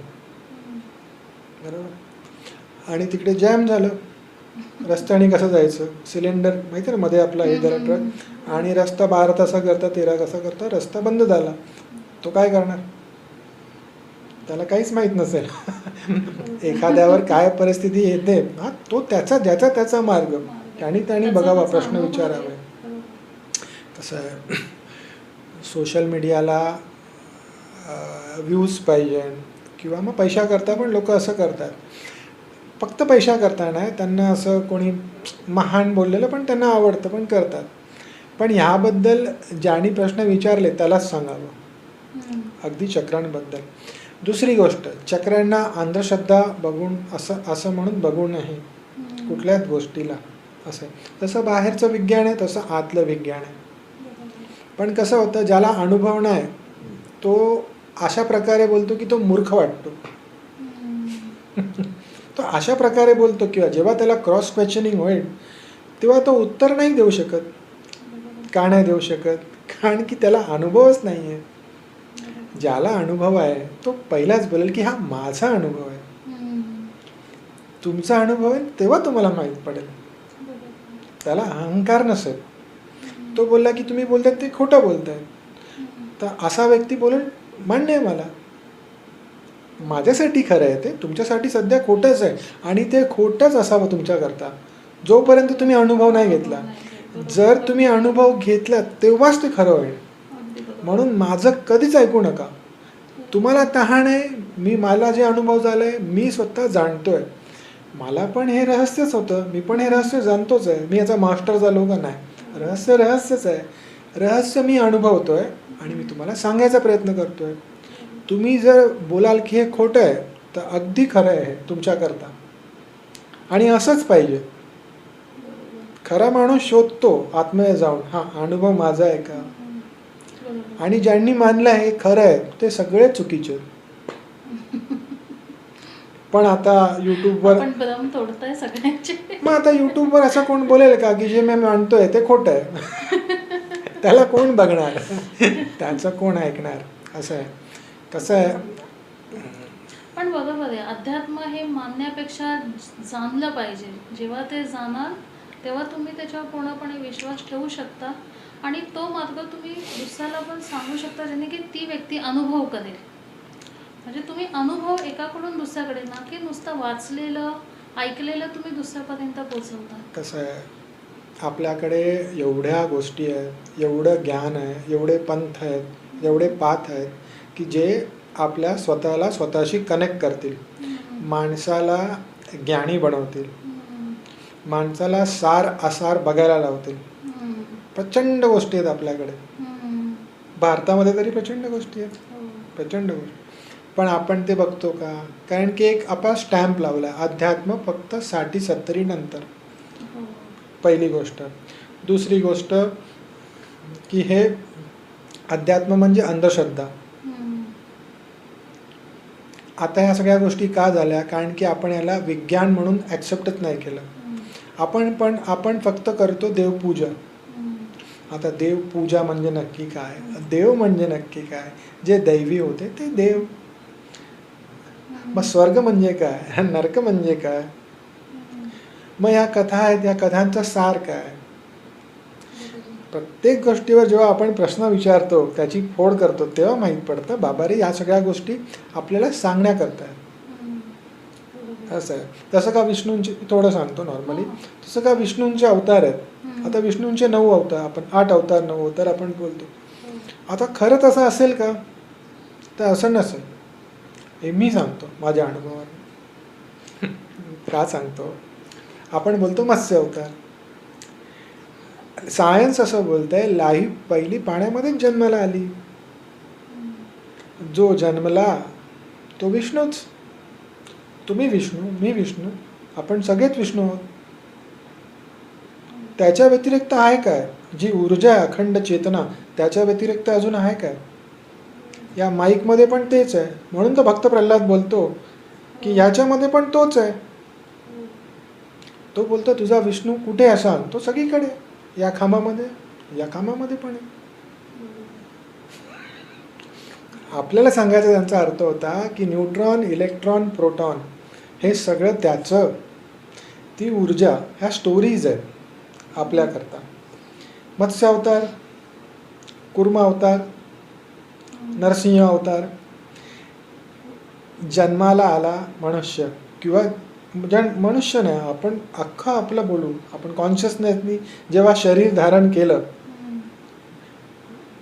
बरोबर, आणि तिकडे जॅम झालं, रस्त्याने कसं जायचं, सिलेंडर माहिती ना मध्ये आपला हे जरा ट्रक, आणि रस्ता 12 तासा करता 13 तासा करता रस्ता बंद झाला. तो काय करणार, त्याला काहीच माहीत नसेल. एखाद्यावर काय परिस्थिती येते हा तो त्याचा ज्याचा त्याचा मार्ग त्याने बघावा, प्रश्न विचारावे. तसं आहे, सोशल मीडियाला व्ह्यूज पाहिजे किंवा मग पैसा करता पण लोक असं करतात. फक्त पैसा करता नाही, त्यांना असं कोणी महान बोललेलं पण त्यांना आवडतं पण करतात. पण ह्याबद्दल ज्यांनी प्रश्न विचारले त्यालाच सांगावं, अगदी चक्रांबद्दल. दुसरी गोष्ट, चक्रांना अंधश्रद्धा बघून असं म्हणून बघू नये कुठल्याच गोष्टीला. असं जसं बाहेरचं विज्ञान आहे तसं आतलं विज्ञान आहे. पण कसं होतं, ज्याला अनुभव नाही तो अशा प्रकारे बोलतो की तो मूर्ख वाटतो. तो अशा प्रकारे बोलतो किंवा जेव्हा त्याला क्रॉस क्वेश्चनिंग होईल तेव्हा तो उत्तर नाही देऊ शकत. का नाही देऊ शकत? कारण की त्याला अनुभवच नाही आहे. ज्याला अनुभव आहे तो पहिलाच बोलेल की हा माझा अनुभव आहे. तुमचा अनुभव आहे तेव्हा तुम्हाला माहीत पडेल. त्याला अहंकार नसेल. तो बोलला की तुम्ही बोलताय ते खोटं बोलताय, तर असा व्यक्ती बोलेल मान्य आहे मला, माझ्यासाठी खरं आहे ते, तुमच्यासाठी सध्या खोटंच आहे आणि ते खोटंच असावं तुमच्याकरता जोपर्यंत तुम्ही अनुभव नाही घेतला. जर तुम्ही अनुभव घेतला तेव्हाच ते खरं होईल. म्हणून माझं कधीच ऐकू नका. तुम्हाला तहान आहे, मला जे अनुभव झालंय मी स्वतः जाणतोय. मला पण हे रहस्यच होतं, मी पण हे रहस्य जाणतोच आहे. मी याचा मास्टर झालो का नाही, रहस्यच आहे. रहस्य मी अनुभवतोय आणि मी तुम्हाला सांगायचा प्रयत्न करतोय. तुम्ही जर बोलाल की हे खोटं आहे तर अगदी खरं आहे तुमच्याकरता, आणि असंच पाहिजे. खरा माणूस शोधतो आत्म्यात जाऊन, हा अनुभव माझा आहे का. आणि ज्यांनी मानलं हे खरं आहे ते सगळे चुकीचे. पण आता युट्यूबवर मग आता युट्यूबवर असं कोण बोलेल का की जे मी मानतोय ते खोटं आहे. त्याला कोण बघणार, त्याचं कोण ऐकणार. असं आहे. कसं आहे, पण बरोबर आहे, अध्यात्म हे मानण्यापेक्षा जाणलं पाहिजे. जेव्हा ते जाणाल तेव्हा तुम्ही त्याच्यावर पूर्णपणे विश्वास ठेवू शकता आणि तो मार्ग तुम्ही दुसऱ्याला पण सांगू शकता, ज्याने की ती व्यक्ती अनुभव करेल. म्हणजे तुम्ही अनुभव एकाकडून दुसऱ्याकडे, ना की नुसतं वाचलेलं ऐकलेलं तुम्ही दुसऱ्यापर्यंत पोहोचवता. कसं आहे, आपल्याकडे एवढ्या गोष्टी आहेत, एवढं ज्ञान आहे, एवढे पंथ आहेत, एवढे पाथ आहेत की जे आपल्या स्वतःला स्वतःशी कनेक्ट करतील, माणसाला ज्ञानी बनवतील, माणसाला सार आसार बघायला लावतील. प्रचंड गोष्टी आहेत आपल्याकडे. भारतामध्ये तरी प्रचंड गोष्टी आहेत, प्रचंड गोष्टी. पण आपण ते बघतो का? कारण की एक आपण स्टॅम्प लावला, अध्यात्म फक्त 60-70 नंतर. पहिली गोष्ट. दुसरी गोष्ट की हे अध्यात्म म्हणजे अंधश्रद्धा. आता ह्या सगळ्या गोष्टी का झाल्या? कारण की आपण याला विज्ञान म्हणून ॲक्सेप्टच नाही केलं. आपण फक्त करतो देवपूजा. आता देवपूजा म्हणजे नक्की काय, देव म्हणजे नक्की काय, जे दैवी होते ते देव. मग स्वर्ग म्हणजे काय, नरक म्हणजे काय, मग ह्या कथा आहेत, या कथांचा सार काय. प्रत्येक गोष्टीवर जेव्हा आपण प्रश्न विचारतो, त्याची फोड करतो, तेव्हा माहीत पडतं बाबा रे या सगळ्या गोष्टी आपल्याला सांगण्याकरता आहेत. असं आहे. तसं का विष्णूंचे, थोडं सांगतो नॉर्मली, तसं का विष्णूंचे अवतार आहेत. आता विष्णूंचे 9 अवतार, आपण 8 अवतार 9 अवतार आपण बोलतो. आता खरंच असं असेल का? तर असं नसेल. हे मी सांगतो माझ्या अनुभवाने. का सांगतो? आपण बोलतो मत्स्य अवतार. सायन्स असं बोलतंय लाईफ पहिली पाण्यामध्येच जन्माला आली. जो जन्मला तो विष्णूच. तुम्ही विष्णू, मी विष्णू, आपण सगळेच विष्णू आहोत. त्याच्या व्यतिरिक्त आहे काय? जी ऊर्जा अखंड चेतना, त्याच्या व्यतिरिक्त अजून आहे काय? या माईकमध्ये पण तेच आहे. म्हणून तर भक्त प्रल्हाद बोलतो की याच्यामध्ये पण तोच आहे. तो बोलतो तुझा विष्णू कुठे असाल? तो सगळीकडे, या खांबामध्ये, या खांबामध्ये पण आहे. आपल्याला सांगायचा त्यांचा अर्थ होता की न्यूट्रॉन, इलेक्ट्रॉन, प्रोटॉन हे सगळं त्याचं, ती ऊर्जा, ह्या स्टोरीज आहेत आपल्याकरता. मत्स्य अवतार, कुर्म अवतार, नरसिंह अवतार. जन्माला आला मनुष्य, किंवा मनुष्य नाही, आपण अख्खं आपलं बोलू, आपण कॉन्शियसनेसनी जेव्हा शरीर धारण केलं,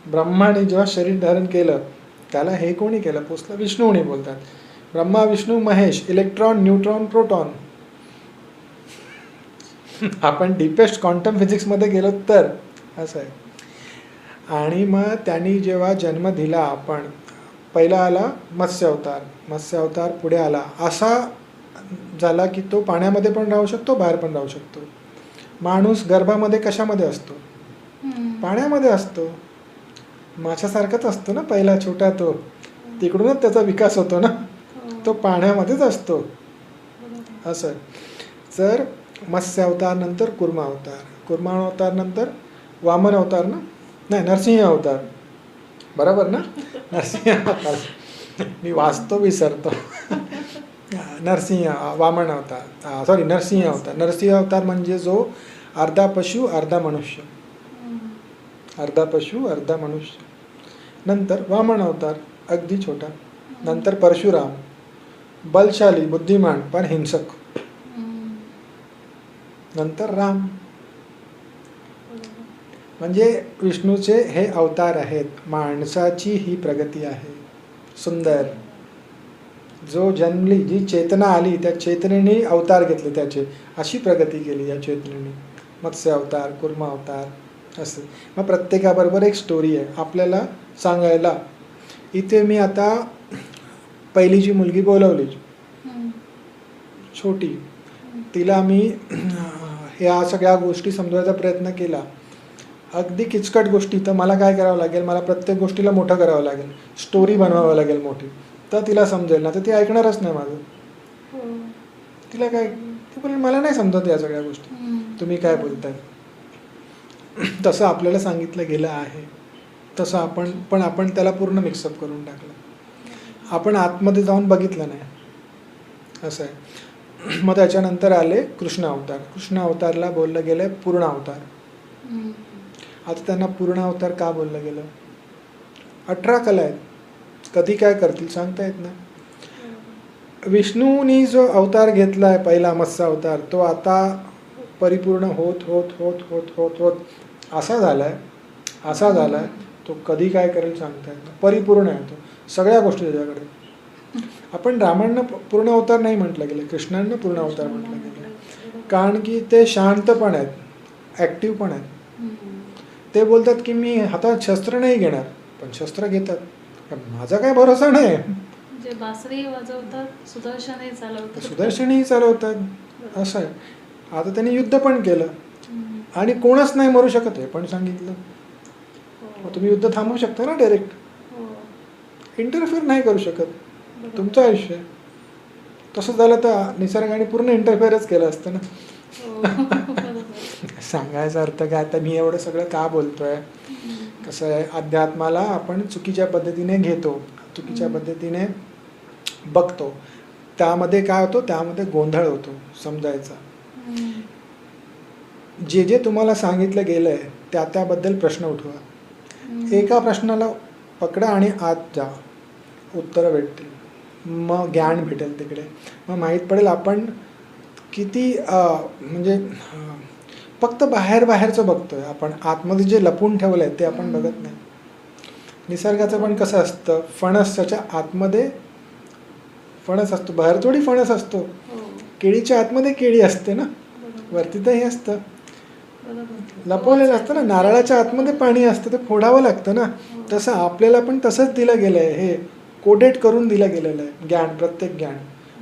ब्रह्माने जेव्हा शरीर धारण केलं, त्याला हे कोणी केलं? पोचलं विष्णूने बोलतात. Brahma, Vishnu, Mahesh, electron, neutron, proton. आपण डीपेस्ट क्वांटम फिजिक्समध्ये गेलो तर असं आहे. आणि मग त्यांनी जेव्हा जन्म दिला, आपण पहिला आला मत्स्य अवतार, मत्स्य अवतार पुढे आला, असा झाला की तो पाण्यामध्ये पण राहू शकतो, बाहेर पण राहू शकतो. माणूस गर्भामध्ये कशामध्ये असतो? पाण्यामध्ये असतो. माशासारखाच असतो ना पहिला छोटा तो, तिकडूनच त्याचा विकास होतो ना, तो पाण्यामध्येच असतो. असं तर मत्स्य अवतार नंतर कुर्मा अवतार, कुर्मा अवतार नंतर वामन अवतार ना, नाही नरसिंह अवतार, बरोबर ना, नरसिंह अवतार, मी वाचतो विसरतो. नरसिंह वामन अवतार, सॉरी नरसिंह अवतार. नरसिंह अवतार म्हणजे जो अर्धा पशु अर्धा मनुष्य, अर्धा पशु अर्धा मनुष्य. नंतर वामन अवतार अगदी छोटा. नंतर परशुराम, बलशाली बुद्धिमान पण हिंसक. नंतर राम. म्हणजे विष्णूचे हे अवतार आहेत. माणसाची ही प्रगती आहे सुंदर. जो जन्मली, जी चेतना आली, त्या चेतनेने अवतार घेतले त्याचे, अशी प्रगती केली या चेतनेने. मत्स्य अवतार, कुर्मा अवतार असं. मग प्रत्येकाबरोबर एक स्टोरी आहे आपल्याला सांगायला. इथे मी आता पहिली जी मुलगी बोलवली छोटी, तिला मी ह्या सगळ्या गोष्टी समजवायचा प्रयत्न केला. अगदी किचकट गोष्टी, तर मला काय करावं लागेल, मला प्रत्येक गोष्टीला मोठं करावं लागेल, स्टोरी बनवावं लागेल मोठी, तर तिला समजेल. ना तर ती ऐकणारच नाही माझं. तिला काय, ती बोलेल मला नाही समजत या सगळ्या गोष्टी, तुम्ही काय बोलताय. तसं आपल्याला सांगितलं गेलं आहे, तसं आपण त्याला पूर्ण मिक्सअप करून टाकलं. आपण आतमध्ये जाऊन बघितलं नाही, असं आहे. मग त्याच्यानंतर आले कृष्ण अवतार. कृष्ण अवतारला बोललं गेलं पूर्ण अवतार. आता त्यांना पूर्ण अवतार का बोललं गेलं? 18 कला आहेत, कधी काय करतील सांगता येत नाही. विष्णूनी जो अवतार घेतला आहे पहिला मत्स्य अवतार, तो आता परिपूर्ण होत होत होत होत होत होत असा झालाय, असा झालाय, तो कधी काय करेल सांगता येत नाही. परिपूर्ण आहे तो, सगळ्या गोष्टी त्याच्याकडे. आपण रामांना पूर्ण अवतार नाही म्हटलं गेलं, कृष्णांना पूर्ण अवतार म्हटलं गेलं, कारण की ते शांत पण आहेत, ॲक्टिव्ह पण आहेत. ते बोलतात की मी हातात शस्त्र नाही घेणार, पण शस्त्र घेतात. माझा काय भरोसा नाही. जे बासरी वाजवतात, सुदर्शनही चालवतात, सुदर्शनही चालवतात, असं आहे. आता त्यांनी युद्ध पण केलं आणि कोणच नाही मरू शकत हे पण सांगितलं. तुम्ही युद्ध थांबवू शकता ना डायरेक्ट, इंटरफिअर नाही करू शकत, तुमचं आयुष्य. तसं झालं तर निसर्गाने पूर्ण इंटरफिअरच केलं असतं ना. सांगायचा अर्थ काय, आता मी एवढं सगळं का बोलतोय, कसं आहे, अध्यात्माला आपण चुकीच्या पद्धतीने घेतो, चुकीच्या पद्धतीने बघतो, त्यामध्ये काय होतो, त्यामध्ये गोंधळ होतो समजायचा. जे जे तुम्हाला सांगितलं गेलंय त्याबद्दल प्रश्न उठवा. एका प्रश्नाला पकडा आणि आत जा, उत्तरं भेटतील, मग ज्ञान भेटेल तिकडे. मग माहीत पडेल आपण किती म्हणजे फक्त बाहेरचं बघतोय आपण, आतमध्ये जे लपून ठेवलं आहे ते आपण बघत नाही. निसर्गाचं पण कसं असतं, फणसाच्या आतमध्ये फणस असतो, बाहेर थोडी फणस असतो. केळीच्या आतमध्ये केळी असते ना, वरती तर हे असतं लपवलेलं असतं ना. नारळाच्या आतमध्ये पाणी असतं, ते फोडावं लागतं ना. तसं आपल्याला पण तसंच दिलं गेलं आहे, हे कोडेट करून दिलं गेलेलं आहे ज्ञान, प्रत्येक ज्ञान.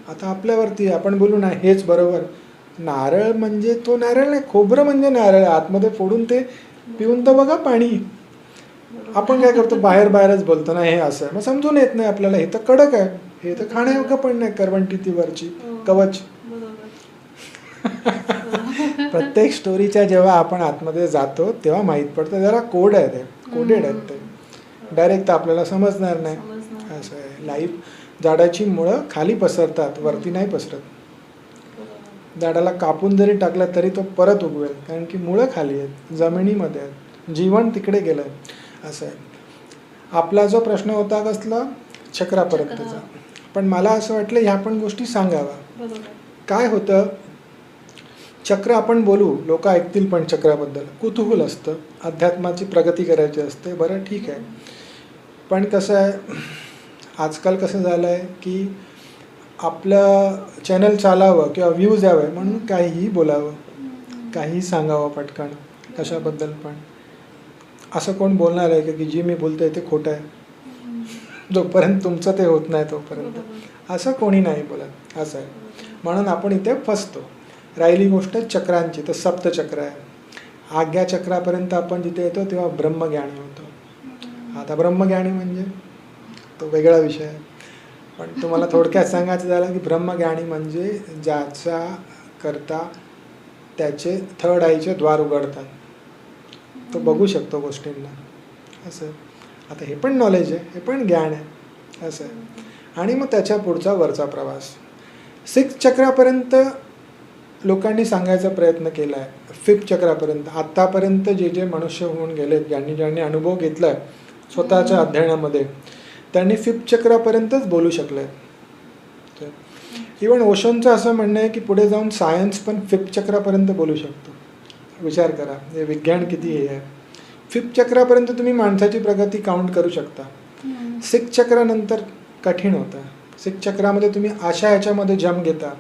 आता आपल्यावरती आपण बोलू ना हेच बरोबर. नारळ म्हणजे तो नारळ नाही, खोबरं म्हणजे नारळ, आतमध्ये फोडून ते पिऊन तर बघा पाणी. आपण काय करतो, बाहेरच बोलतो ना हे असं आहे, मग समजून येत नाही आपल्याला. हे तर कडक आहे, हे तर खाण्यायोग्य पण नाही, करवंटी ती वरची कवच. प्रत्येक स्टोरीच्या जेव्हा आपण आतमध्ये जातो तेव्हा माहीत पडतं, जरा कोड आहे, ते कोडेड आहेत, ते डायरेक्ट आपल्याला समजणार नाही. असं आहे. लाईफ झाडाची मुळं खाली पसरतात, वरती नाही पसरत. झाडाला कापून जरी टाकला तरी तो परत उगवेल, कारण की मुळं खाली आहेत, जमिनीमध्ये आहेत, जीवन तिकडे गेलं आहे. असं आहे. आपला जो प्रश्न होता कसला, चक्रापर्यंतचा, पण मला असं वाटलं ह्या पण गोष्टी सांगावा. काय होतं, चक्र आपण बोलू, लोक ऐकतील, पण चक्राबद्दल कुतूहल असतं, अध्यात्माची प्रगती करायची असते, बरं ठीक आहे. पण कसं आहे, आजकाल कसं झालं आहे की आपलं चॅनल चालावं किंवा व्ह्यूज यावे म्हणून काहीही बोलावं, काहीही सांगावं पटकन, कशाबद्दल पण. असं कोण बोलणार आहे की जे मी बोलतोय ते खोटं आहे, जोपर्यंत तुमचं ते होत नाही तोपर्यंत बरोबर. असं कोणी नाही बोलत. असं आहे. म्हणून आपण इथे फसतो. राहिली गोष्ट चक्रांची, तर सप्तचक्र आहे. आज्ञाचक्रापर्यंत आपण जिथे येतो तेव्हा ब्रह्मज्ञानी होतो. आता ब्रह्मज्ञानी म्हणजे तो वेगळा विषय आहे. पण तुम्हाला थोडक्यात सांगायचं झालं की ब्रह्मज्ञानी म्हणजे ज्याचा करता त्याचे थर्ड आईचे द्वार उघडतात, तो बघू शकतो गोष्टींना. असं आता हे पण नॉलेज आहे, हे पण ज्ञान आहे. असं आहे. आणि मग त्याच्या पुढचा वरचा प्रवास 6 चक्रापर्यंत लोकांनी सांगायचा प्रयत्न केला आहे. 5th चक्रापर्यंत आत्तापर्यंत जे जे मनुष्य होऊन गेले, ज्यांनी अनुभव घेतला आहे स्वतःच्या अध्ययनामध्ये, त्यांनी 5th चक्रापर्यंतच बोलू शकले. इवन ओशोंचं असं म्हणणं आहे की पुढे जाऊन सायन्स पण 5th चक्रापर्यंत बोलू शकतो. विचार करा, हे विज्ञान किती हे आहे. 5th चक्रापर्यंत तुम्ही माणसाची प्रगती काउंट करू शकता. 6th चक्रानंतर कठीण होतं. 6th चक्रामध्ये तुम्ही अशा ह्याच्यामध्ये जंप घेता,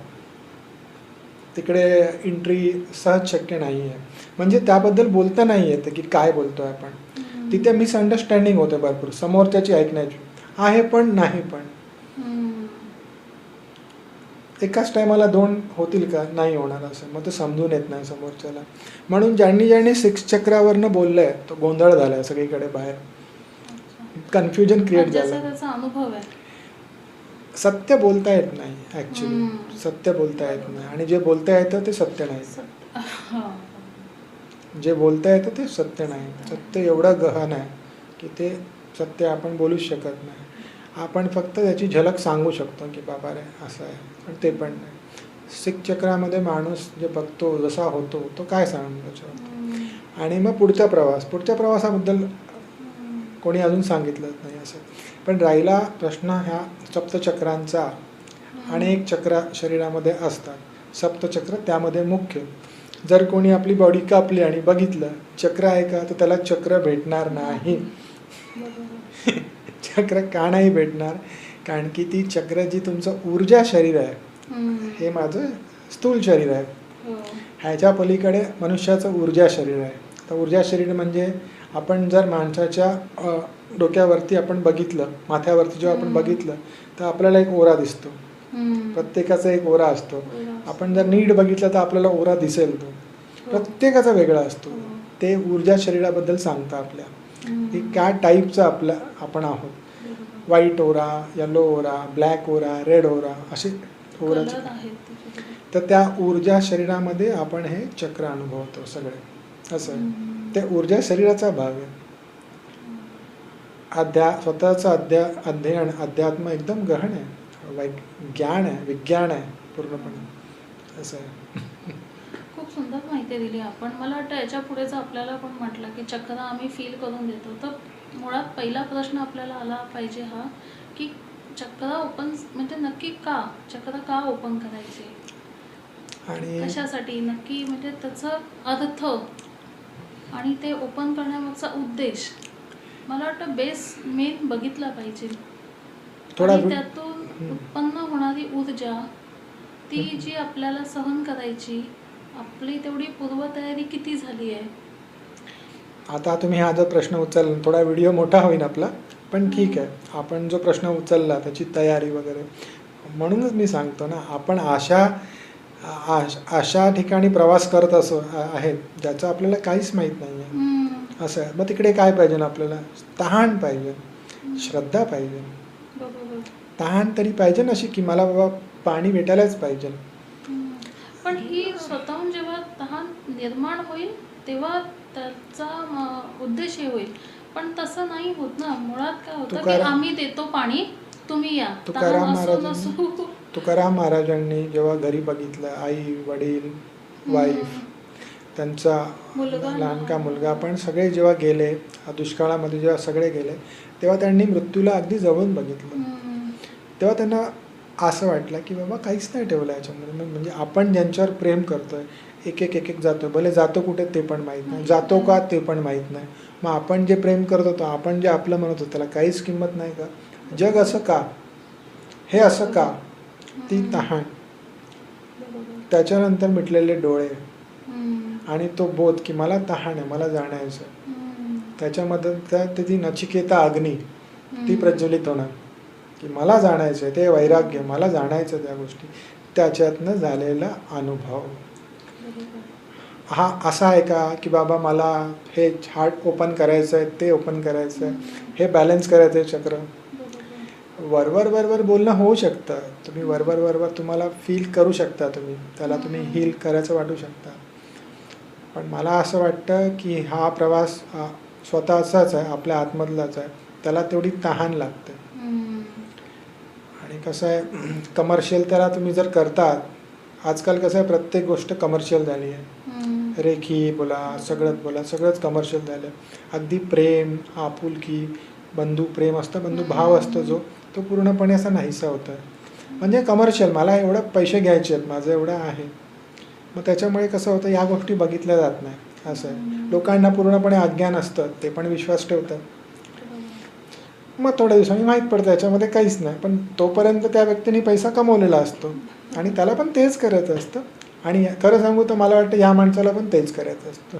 तिकडे एंट्री सहज शक्य नाही आहे. म्हणजे त्याबद्दल बोलता नाही येतं की काय बोलतोय आपण. तिथे मिसअंडरस्टँडिंग होते भरपूर, समोरच्याची ऐकण्याची आहे पण नाही पण. एकाच टायमाला 2 होतील का? नाही होणार. असं मग ते समजून येत नाही समोरच्याला. म्हणून ज्यांनी 6 चक्रावरनं बोललंय तो गोंधळ झालाय सगळीकडे बाहेर, कन्फ्युजन क्रिएट झालं. त्याचा अनुभव आहे. सत्य बोलता येत नाही ऍक्च्युली. सत्य बोलता येत नाही. आणि जे बोलता येतं ते सत्य नाही. जे बोलता येतं ते सत्य नाही. सत्य एवढं गहन आहे की ते सत्य आपण बोलूच शकत नाही. आपण फक्त त्याची झलक सांगू शकतो की बाबा रे असं आहे, पण ते पण नाही. 6 चक्रामध्ये माणूस जे बघतो, जसा होतो, तो काय सांगू त्याच्यावर. आणि मग पुढचा प्रवासाबद्दल कोणी अजून सांगितलंच नाही. असं पण राहिला प्रश्न ह्या सप्तचक्रांचा. अनेक चक्र शरीरामध्ये असतात, सप्तचक्र त्यामध्ये मुख्य. जर कोणी आपली बॉडी कापली आणि बघितलं चक्र आहे का, तर त्याला चक्र भेटणार नाही. चक्र का नाही भेटणार? कारण की ती चक्र जी तुमचं ऊर्जा शरीर आहे, हे माझं स्थूल शरीर आहे. ह्याच्या पलीकडे मनुष्याचं ऊर्जा शरीर आहे. तर ऊर्जा शरीर म्हणजे आपण जर माणसाच्या डोक्यावरती आपण बघितलं, माथ्यावरती जेव्हा आपण बघितलं, तर आपल्याला एक ओरा दिसतो. प्रत्येकाचा एक ओरा असतो. आपण जर नीट बघितलं तर आपल्याला ओरा दिसेल. तो प्रत्येकाचा वेगळा असतो. ते ऊर्जा शरीराबद्दल सांगतं आपल्या की काय टाईपचं आपण आहोत. व्हाईट ओरा, येलो ओरा, ब्लॅक ओरा, रेड ओरा, असे ओराचे. तर त्या ऊर्जा शरीरामध्ये आपण हे चक्र अनुभवतो सगळे. असं आहे. ते ऊर्जा शरीराचा भाग आहे. स्वतःचं अध्ययन, अध्यात्म एकदम गहन आहे. ज्ञान आहे, विज्ञान आहे पूर्णपणे. असं आहे. खूप सुंदर माहिती दिली आपण. मला वाटतं याच्या पुढेच आपल्याला पण म्हटलं की चक्र आम्ही फील करून देतो. तर मुळात पहिला प्रश्न आपल्याला आला पाहिजे हा की चक्र ओपन म्हणजे नक्की का, चक्र का ओपन करायचे आणि कशासाठी नक्की, म्हणजे त्याचं अर्थ आणि ते ओपन करण्यामागचा उद्देश मला वाटतं बेस मेन बघितला पाहिजे. आणि त्यातून उत्पन्न होणारी ऊर्जा, ती जी आपल्याला सहन करायची, आपली तेवढी पूर्वतयारी किती झाली आहे. आता तुम्ही हा जो प्रश्न उचलला, थोडा व्हिडिओ मोठा होईल आपला, पण ठीक आहे. आपण जो प्रश्न उचलला त्याची तयारी वगैरे, म्हणूनच मी सांगतो ना, आपण अशा ठिकाणी प्रवास करत आहेत ज्याचं आपल्याला काहीच माहीत नाही आहे. असं आहे. मग तिकडे काय पाहिजे ना आपल्याला? तहान पाहिजे, श्रद्धा पाहिजे. तहान तरी पाहिजे ना अशी की मला बाबा पाणी भेटायलाच पाहिजे. पण ही स्वतःहून जेव्हा तहान निर्माण होईल तेव्हा त्याचा उद्देश हे होईल. पण तसं नाही होत ना. मुळात काय होतं की आम्ही देतो पाणी, तुम्ही या. तुकाराम महाराजांनी जेव्हा घरी बघितलं, आई वडील वाईफ, त्यांचा लहानका मुलगा, पण सगळे जेव्हा गेले, दुष्काळामध्ये जेव्हा सगळे गेले, तेव्हा त्यांनी मृत्यूला अगदी जवळून बघितलं. तेव्हा त्यांना असं वाटलं की बाबा काहीच नाही ठेवलं याच्यामध्ये. म्हणजे आपण ज्यांच्यावर प्रेम करतोय, एक एक जातोय, भले जातो कुठे ते पण माहीत नाही, जातो का ते पण माहीत नाही. मग आपण जे प्रेम करत होतो, आपण जे आपलं म्हणत होतो, त्याला काहीच किंमत नाही का? जग असं का, हे असं का? ती तहान, त्याच्यानंतर मिटलेले डोळे, आणि तो बोध की मला तहान आहे, मला जाणायचं. त्याच्यामध्ये ती नचिकेता अग्नी ती प्रज्वलित होणार. की मला जाणायचं आहे, ते वैराग्य, मला जाणायचं त्या गोष्टी, त्याच्यातनं झालेला अनुभव. बरोबर. हा असा आहे का की बाबा मला हे हार्ट ओपन करायचं आहे, ते ओपन करायचं आहे, हे बॅलन्स करायचं आहे चक्र. बरोबर. वरवर बोलणं होऊ शकतं, तुम्ही वरवर तुम्हाला फील करू शकता, तुम्ही त्याला तुम्ही हील करायचं वाटू शकता. पण मला असं वाटतं की हा प्रवास स्वतःचाच आहे, आपल्या आतमधलाच आहे, त्याला तेवढी तहान लागते. आणि कसं आहे, कमर्शियल त्याला तुम्ही जर करतात, आजकाल कसं आहे प्रत्येक गोष्ट कमर्शियल झाली आहे. रेखी बोला, सगळंच कमर्शियल झालं. अगदी प्रेम, आपुलकी, बंधू प्रेम असतं, बंधू भाव असतो जो, तो पूर्णपणे असा नाहीसा होत आहे. म्हणजे कमर्शियल, मला एवढं पैसे घ्यायचे आहेत, माझं एवढं आहे. मग त्याच्यामुळे कसं होतं, या गोष्टी बघितल्या जात नाही. असं आहे, लोकांना पूर्णपणे अज्ञान असतं, ते पण विश्वास ठेवतात. मग थोड्या दिवसांनी माहीत पडतं याच्यामध्ये काहीच नाही, पण तोपर्यंत त्या व्यक्तीने पैसा कमवलेला असतो आणि त्याला पण तेच करायचं असतं. आणि खरं सांगू तर मला वाटतं या माणसाला पण तेच करायचं असतं.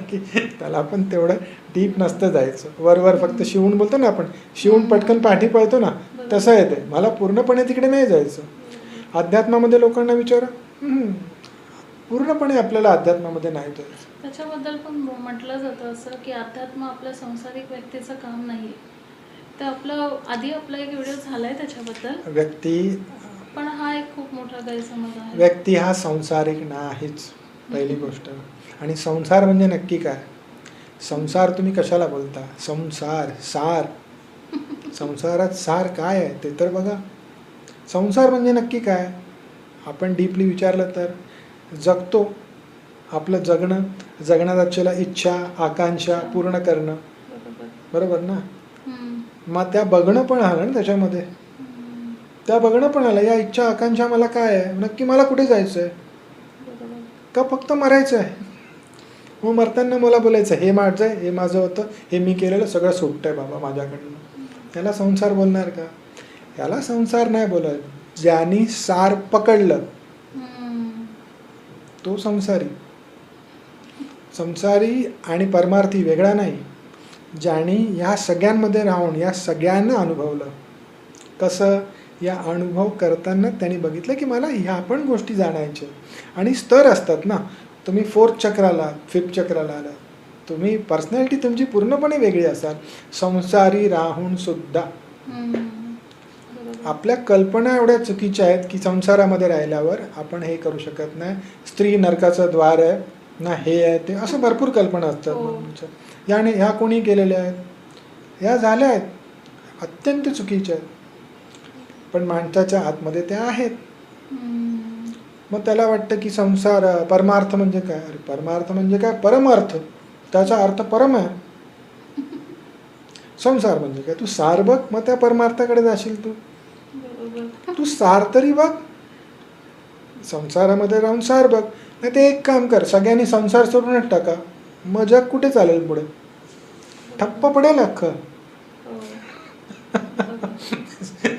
की त्याला पण तेवढं डीप नसतं जायचं, वरवर फक्त शिवून बोलतो ना आपण, शिवून पटकन पाठी पळतो ना, तसं आहे ते. मला पूर्णपणे तिकडे नाही जायचं. अध्यात्मामध्ये लोकांना विचारा, पूर्णपणे आपल्याला अध्यात्मामध्ये नाही जायचं. त्याच्याबद्दल पण म्हटलं जातं असं की अध्यात्म आपल्या संसारिक व्यक्तीचं काम नाही. तर आधी आपला एक व्हिडिओ झालाय त्याच्याबद्दल. व्यक्ती, पण हा एक खूप मोठा गैरसमज आहे. व्यक्ती हा संसारिक नाहीच, पहिली गोष्ट. आणि संसार म्हणजे नक्की काय? संसार तुम्ही कशाला बोलता? संसार, सार, संसारात सार काय आहे ते तर बघा. संसार म्हणजे नक्की काय? आपण डीपली विचारलं तर जगतो, आपलं जगण्यात असलेल्या इच्छा, आकांक्षा पूर्ण करणं, बरोबर ना? मग त्या बघणं पण आलं ना त्याच्यामध्ये, त्या बघणं पण आलं, या इच्छा आकांक्षा मला काय आहे, नक्की मला कुठे जायचं आहे, का फक्त मरायचं आहे? मग मरताना मला बोलायचं हे माझं आहे, हे माझं होतं, हे मी केलेलं सगळं सुटतंय बाबा माझ्याकडनं. त्याला संसार बोलणार का? याला संसार नाही बोलत. ज्यांनी सार पकडलं तो संसारी. संसारी आणि परमार्थी वेगळा नाही. ज्यांनी या सगळ्यांमध्ये राहून या सगळ्यांना अनुभवलं. कसं? या अनुभव करताना त्यांनी बघितलं की मला ह्या पण गोष्टी जाणायच्या. आणि स्तर असतात ना, तुम्ही 4th चक्राला 5th चक्राला आला, तुम्ही पर्सनॅलिटी तुमची पूर्णपणे वेगळी असाल संसारी राहून सुद्धा. आपल्या कल्पना एवढ्या चुकीच्या आहेत की संसारामध्ये राहिल्यावर आपण हे करू शकत नाही, स्त्री नरकाचं द्वार आहे ना, हे आहे ते, असं भरपूर कल्पना असतात. याने ह्या कोणी केलेल्या आहेत, ह्या झाल्या आहेत, अत्यंत चुकीच्या आहेत, पण माणसाच्या आतमध्ये त्या आहेत. मग त्याला वाटतं की संसार, परमार्थ म्हणजे काय? अरे परमार्थ म्हणजे काय? परमार्थ, त्याचा अर्थ परम आहे. संसार म्हणजे काय? तू सार बघ, मग त्या परमार्थाकडे जाशील. तू सार तरी बघ, संसारामध्ये राहून सार बघ. नाही ते एक काम कर, सगळ्यांनी संसार सोडूनच टाका, मग जग कुठे चालेल पुढे? ठप्प पडेल अख्खं.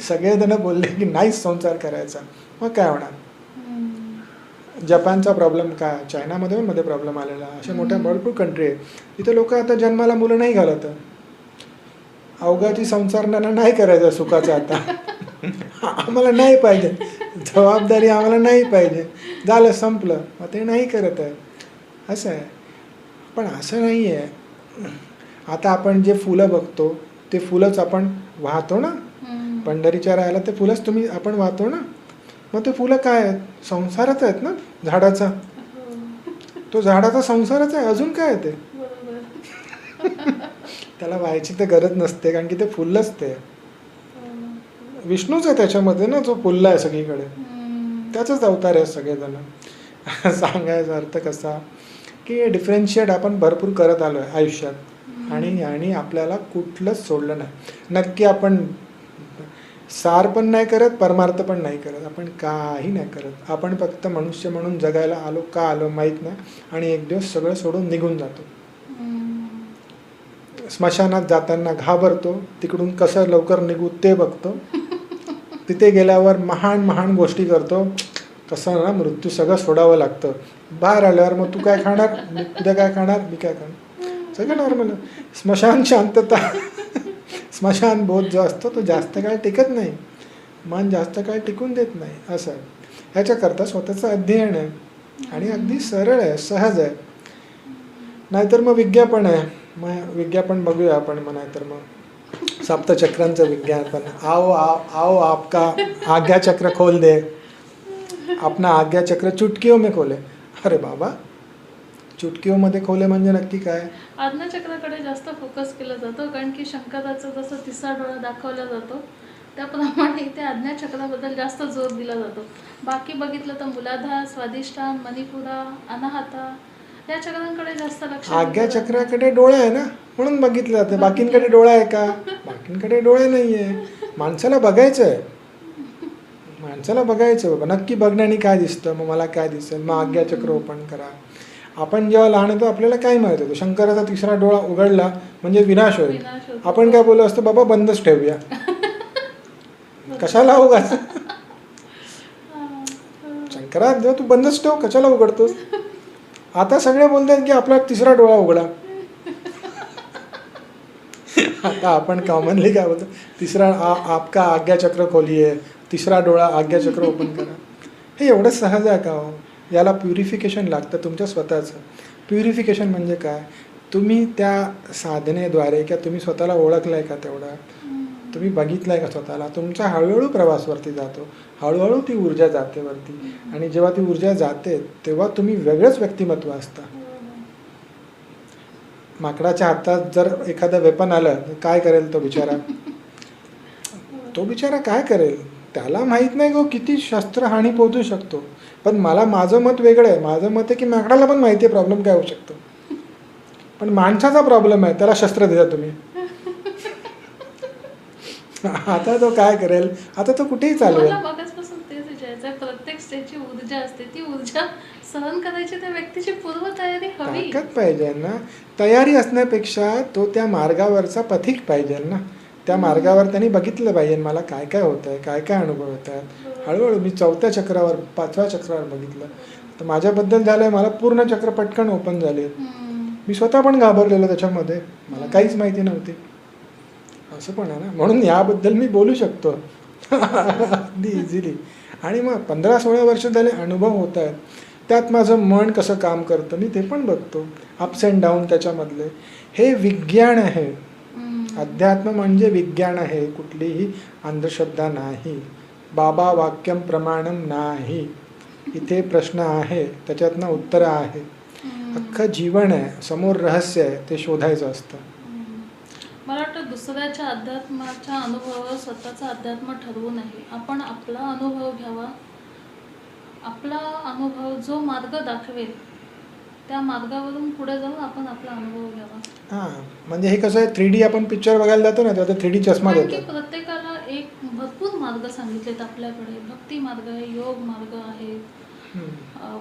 सगळेजण बोलले की नाहीच संसार करायचा, मग काय होणार? जपानचा प्रॉब्लेम काय, चायनामध्ये मध्ये प्रॉब्लेम आलेला, अशा मोठ्या भरपूर कंट्री आहे, तिथे लोक आता जन्माला मुलं नाही घालत. अवघाची संसार नाही करायचा सुखाचा. आता आम्हाला नाही पाहिजे, जबाबदारी आम्हाला नाही पाहिजे, झालं संपलं, मग ते नाही करत आहे. असं आहे. पण असं नाही आहे. आता आपण जे फुलं बघतो ते फुलंच आपण वाहतो ना, पंढरीच्या राहायला ते फुलंच आपण वाहतो ना. मग ते फुलं काय आहेत? संसारच आहेत ना झाडाचा. तो झाडाचा संसारच आहे, अजून काय आहे ते? त्याला व्हायची तर गरज नसते, कारण की ते फुललंच ते विष्णूच आहे त्याच्यामध्ये ना, जो फुलला आहे सगळीकडे, त्याचाच अवतार आहे सगळेजण. सांगायचा अर्थ कसा की डिफरन्शिएट आपण भरपूर करत आलो आहे आयुष्यात, आणि आपल्याला कुठलंच सोडलं नाही. नक्की आपण सार पण नाही करत, परमार्थ पण नाही करत, आपण काही नाही करत. आपण फक्त मनुष्य म्हणून जगायला आलो, का आलो माहीत नाही, आणि एक दिवस सगळं सोडून निघून जातो. स्मशानात जाताना घाबरतो, तिकडून कसं लवकर निघू ते बघतो. तिथे गेल्यावर महान गोष्टी करतो, तसं ना मृत्यू सगळं सोडावं लागतं. बाहेर आल्यावर मग तू काय खाणार, उद्या काय खाणार, मी काय खाणार, सगळं नॉर्मल. स्मशान शांतता, स्मशान बोध जो असतो तो जास्त काळ टिकत नाही, मन जास्त काळ टिकून देत नाही असं. ह्याच्याकरता स्वतःचं अध्ययन आहे आणि अगदी सरळ आहे, सहज आहे. नाहीतर मग विज्ञापन आहे, मग विज्ञापन बघूया आपण. मग नाहीतर मग सप्तचक्रांचं विज्ञापन, आओ आओ आओ आपका आज्ञा चक्र खोल दे, अपना आज्ञा चक्र चुटकियों में खोले. अरे बाबा, चुटकियों मध्ये खोले म्हणजे नक्की काय? आज्ञाचक्राकडे जास्त फोकस केला जातो, कारण की शंकराचा जसं तिसरा डोळा दाखवला जातो त्याप्रमाणे इथे आज्ञाचक्राबद्दल जास्त जोर दिला जातो. बाकी बघितलं तर मूलाधार, स्वाधिष्ठान, मणिपुरा, अनाहता या चक्रांकडे जास्त लक्ष दिलं आज्ञा जातं. चक्राकडे डोळा आहे ना, म्हणून बघितलं जातं. बाकींकडे डोळा आहे का? बाकींकडे डोळे नाही आहे. माणसाला बघायचं आहे, माणसाला बघायचं बाबा नक्की बघण्याने काय दिसतं, मग मला काय दिसेल, मग आज्ञाचक्र ओपन करा. आपण जेव्हा लहान होतो आपल्याला काय माहित होतं, शंकराचा तिसरा डोळा उघडला म्हणजे विनाश होईल. विनाश होतो. आपण काय बोललो असतो, बाबा बंदच ठेवूया, कशाला उगाच शंकरा जेव्हा तू बंदच ठेव, कशाला उघडतोस. आता सगळे बोलतात की आपला तिसरा डोळा उघडा. आता आपण कॉमनली काय बोलतो, तिसरा आपका आज्ञाचक्र खोलिये, तिसरा डोळा आज्ञाचक्र ओपन करा. हे एवढं सहज आहे का हो? याला प्युरिफिकेशन लागतं तुमच्या स्वतःचं. प्युरिफिकेशन म्हणजे काय? तुम्ही त्या साधनेद्वारे किंवा तुम्ही स्वतःला ओळखलं आहे का तेवढा, तुम्ही बघितलं आहे का स्वतःला, तुमचा हळूहळू प्रवासवरती जातो, हळूहळू ती ऊर्जा जाते वरती. आणि जेव्हा ती ऊर्जा जाते तेव्हा तुम्ही वेगळंच व्यक्तिमत्व असता. माकडाच्या हातात जर एखादं वेपन आलं तर काय करेल तो बिचारा? तो बिचारा काय करेल? त्याला माहीत नाही गो किती शस्त्र हानी पोहोचू शकतो. पण माझं मत वेगळं आहे. माझं मत आहे की माकडाला पण माहिती आहे प्रॉब्लेम काय होऊ शकतो, पण माणसाचा प्रॉब्लेम आहे, त्याला शस्त्र देता तुम्ही. आता तो काय करेल? आता तो कुठेही चालवेल. मला मगाचपासून तेच विचारायचं आहे, प्रत्येक स्टेजची ऊर्जा असते, ती ऊर्जा सहन करायची त्या व्यक्तीची पूर्वतयारी हवी. ताकद पाहिजे ना. तयारी असण्यापेक्षा तो त्या मार्गावरचा पथिक पाहिजे ना. त्या मार्गावर त्यांनी बघितलं पाहिजे मला काय काय होतं आहे, काय काय अनुभव होत आहेत. हळूहळू मी 4थ्या चक्रावर 5व्या चक्रावर बघितलं तर माझ्याबद्दल झालं आहे, मला पूर्ण चक्र पटकन ओपन झाले. मी स्वतः पण घाबरलेलो त्याच्यामध्ये, मला काहीच माहिती नव्हती. असं पण आहे ना, म्हणून याबद्दल मी बोलू शकतो अगदी इझिली. आणि मग 15-16 वर्ष झाले अनुभव होत आहेत. त्यात माझं मन कसं काम करतं मी ते पण बघतो, अप्स अँड डाऊन त्याच्यामधले. हे विज्ञान आहे. अध्यात्म म्हणजे विज्ञान आहे, कुठलीही अंधश्रद्धा नाही. बाबा वाक्यम प्रमाणम नाही. इथे प्रश्न आहे, त्याच्यातनं उत्तरं आहे. अख्खं जीवन आहे, समोर रहस्य आहे, ते शोधायचं असतं. मला वाटतं दुसऱ्याच्या अध्यात्माच्या अनुभवावर स्वतःचा अध्यात्म ठरवू नये. आपण आपला अनुभव घ्यावा. आपला अनुभव जो मार्ग दाखवेल त्या मार्गावरून पुढे जाऊन आपण आपला अनुभव घ्यावा. हां, म्हणजे हे कसं आहे, 3D आपण पिक्चर बघायला जातो ना तेव्हा 3D चष्मा कारण की देतात. प्रत्येकाला एक भरपूर मार्ग सांगितलेत आपल्याकडे. भक्ती मार्ग आहे, योग मार्ग आहे,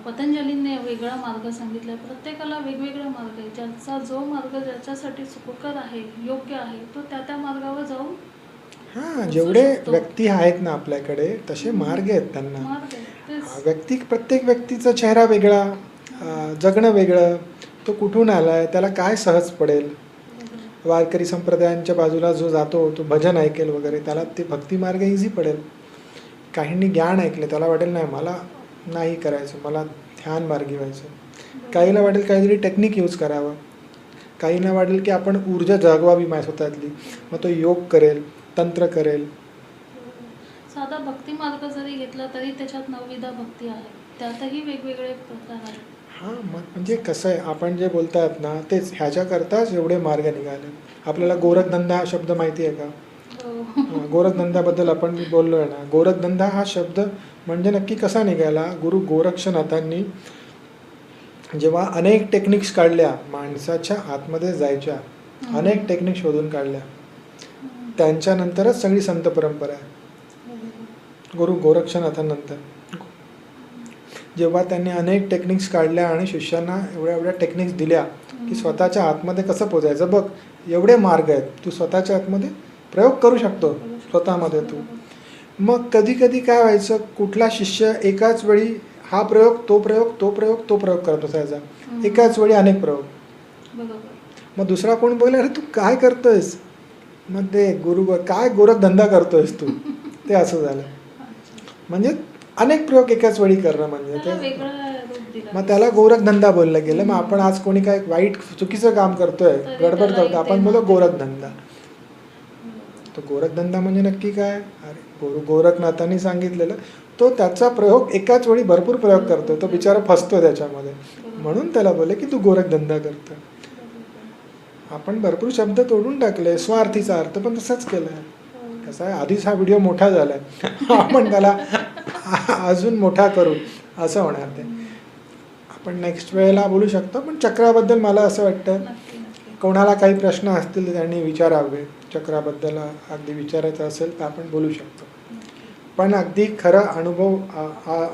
पतंजलींनी वेगळा मार्ग सांगितला. प्रत्येकाला वेगवेगळा मार्ग आहे. ज्याचा जो मार्ग ज्याच्यासाठी सुखकर आहे, योग्य आहे, तो त्या त्या मार्गावर जाऊन हां, जेवढे व्यक्ती आहेत ना आपल्याकडे तसे मार्ग आहेत त्यांना. मार्ग आहे. तेच. प्रत्येक व्यक्तीचा चेहरा वेगळा, जगणं वेगळं. तो कुठून आलाय, त्याला काय सहज पडेल. वारकरी संप्रदायांच्या बाजूला जो जातो तो भजन ऐकेल वगैरे, त्याला ते भक्ती मार्ग इझी पडेल. काहींनी ज्ञान ऐकले, त्याला वाटेल नाही मला नाही करायचं, मला ध्यान मार्गी व्हायचं. काहीला वाटेल काहीतरी टेक्निक यूज करावं. काहींना वाटेल की आपण ऊर्जा जागवावी माझ्या स्वतःतली, मग तो योग करेल, तंत्र करेल. साधा भक्ती मार्ग जरी घेतला तरी त्याच्यात 9विधा भक्ती आहे. त्यातही वेगवेगळे प्रकार आहेत. हां, मग म्हणजे कसं आहे, आपण जे बोलतात ना तेच ह्याच्याकरताच एवढे मार्ग निघाले. आपल्याला गोरखधंदा हा शब्द माहिती आहे का? गोरखधंद्याबद्दल आपण मी बोललो आहे ना. गोरखधंदा हा शब्द म्हणजे नक्की कसा निघाला? गुरु गोरक्षनाथांनी जेव्हा अनेक टेक्निक्स काढल्या, माणसाच्या आतमध्ये जायच्या अनेक टेक्निक शोधून काढल्या, त्यांच्यानंतरच सगळी संत परंपरा आहे. गुरु गोरक्षनाथांनंतर जेव्हा त्यांनी अनेक टेक्निक्स काढल्या आणि शिष्यांना एवढ्या टेक्निक्स दिल्या की स्वतःच्या आतमध्ये कसं पोचायचं, बघ एवढे मार्ग आहेत, तू स्वतःच्या आतमध्ये प्रयोग करू शकतो स्वतःमध्ये तू. मग कधी कधी काय व्हायचं, कुठला शिष्य एकाच वेळी हा प्रयोग तो प्रयोग तो प्रयोग तो प्रयोग करत असायचा, एकाच वेळी अनेक प्रयोग. मग दुसरा कोण बोलला, अरे तू काय करतोयस, मग ते काय गोरखधंदा करतोयस तू, ते असं झालं. म्हणजे अनेक प्रयोग एकाच वेळी करणं म्हणजे त्याला ते, वेगळं रूप दिलं. मग त्याला गोरखधंदा बोललं गेलं. मग आपण आज कोणी काय वाईट चुकीचं काम करतोय, तरी गडबड त्यालाही करतो, आपण ते बोलतो नाव दिलं. गोरखधंदा. तो गोरखधंदा म्हणजे नक्की काय? अरे गोरखनाथांनी सांगितलेलं, तो त्याचा प्रयोग एकाच वेळी भरपूर प्रयोग करतोय, तो बिचारा फसतो त्याच्यामध्ये, म्हणून त्याला बोलले की तू गोरखधंदा करतोय. आपण भरपूर शब्द तोडून टाकले, स्वार्थीचा अर्थ पण तसाच केलाय. कसं आहे, आधीच हा व्हिडिओ मोठा झालाय, आपण त्याला अजून मोठा करू असं होणार ते. आपण नेक्स्ट वेळेला बोलू शकतो. पण चक्राबद्दल मला असं वाटतं, नक्की नक्की. कोणाला काही प्रश्न असतील तर त्यांनी विचारावे. चक्राबद्दल अगदी विचारायचं असेल तर आपण बोलू शकतो. पण अगदी खरा अनुभव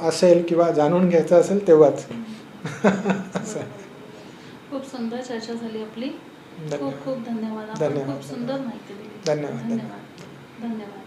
असेल किंवा जाणून घ्यायचा असेल तेव्हाच. असं आहे. खूप सुंदर चर्चा झाली आपली. धन्यवाद. खूप खूप धन्यवाद. आपण धन्यवाद. खूप सुंदर माहिती दिली. धन्यवाद. धन्यवाद. धन्यवाद.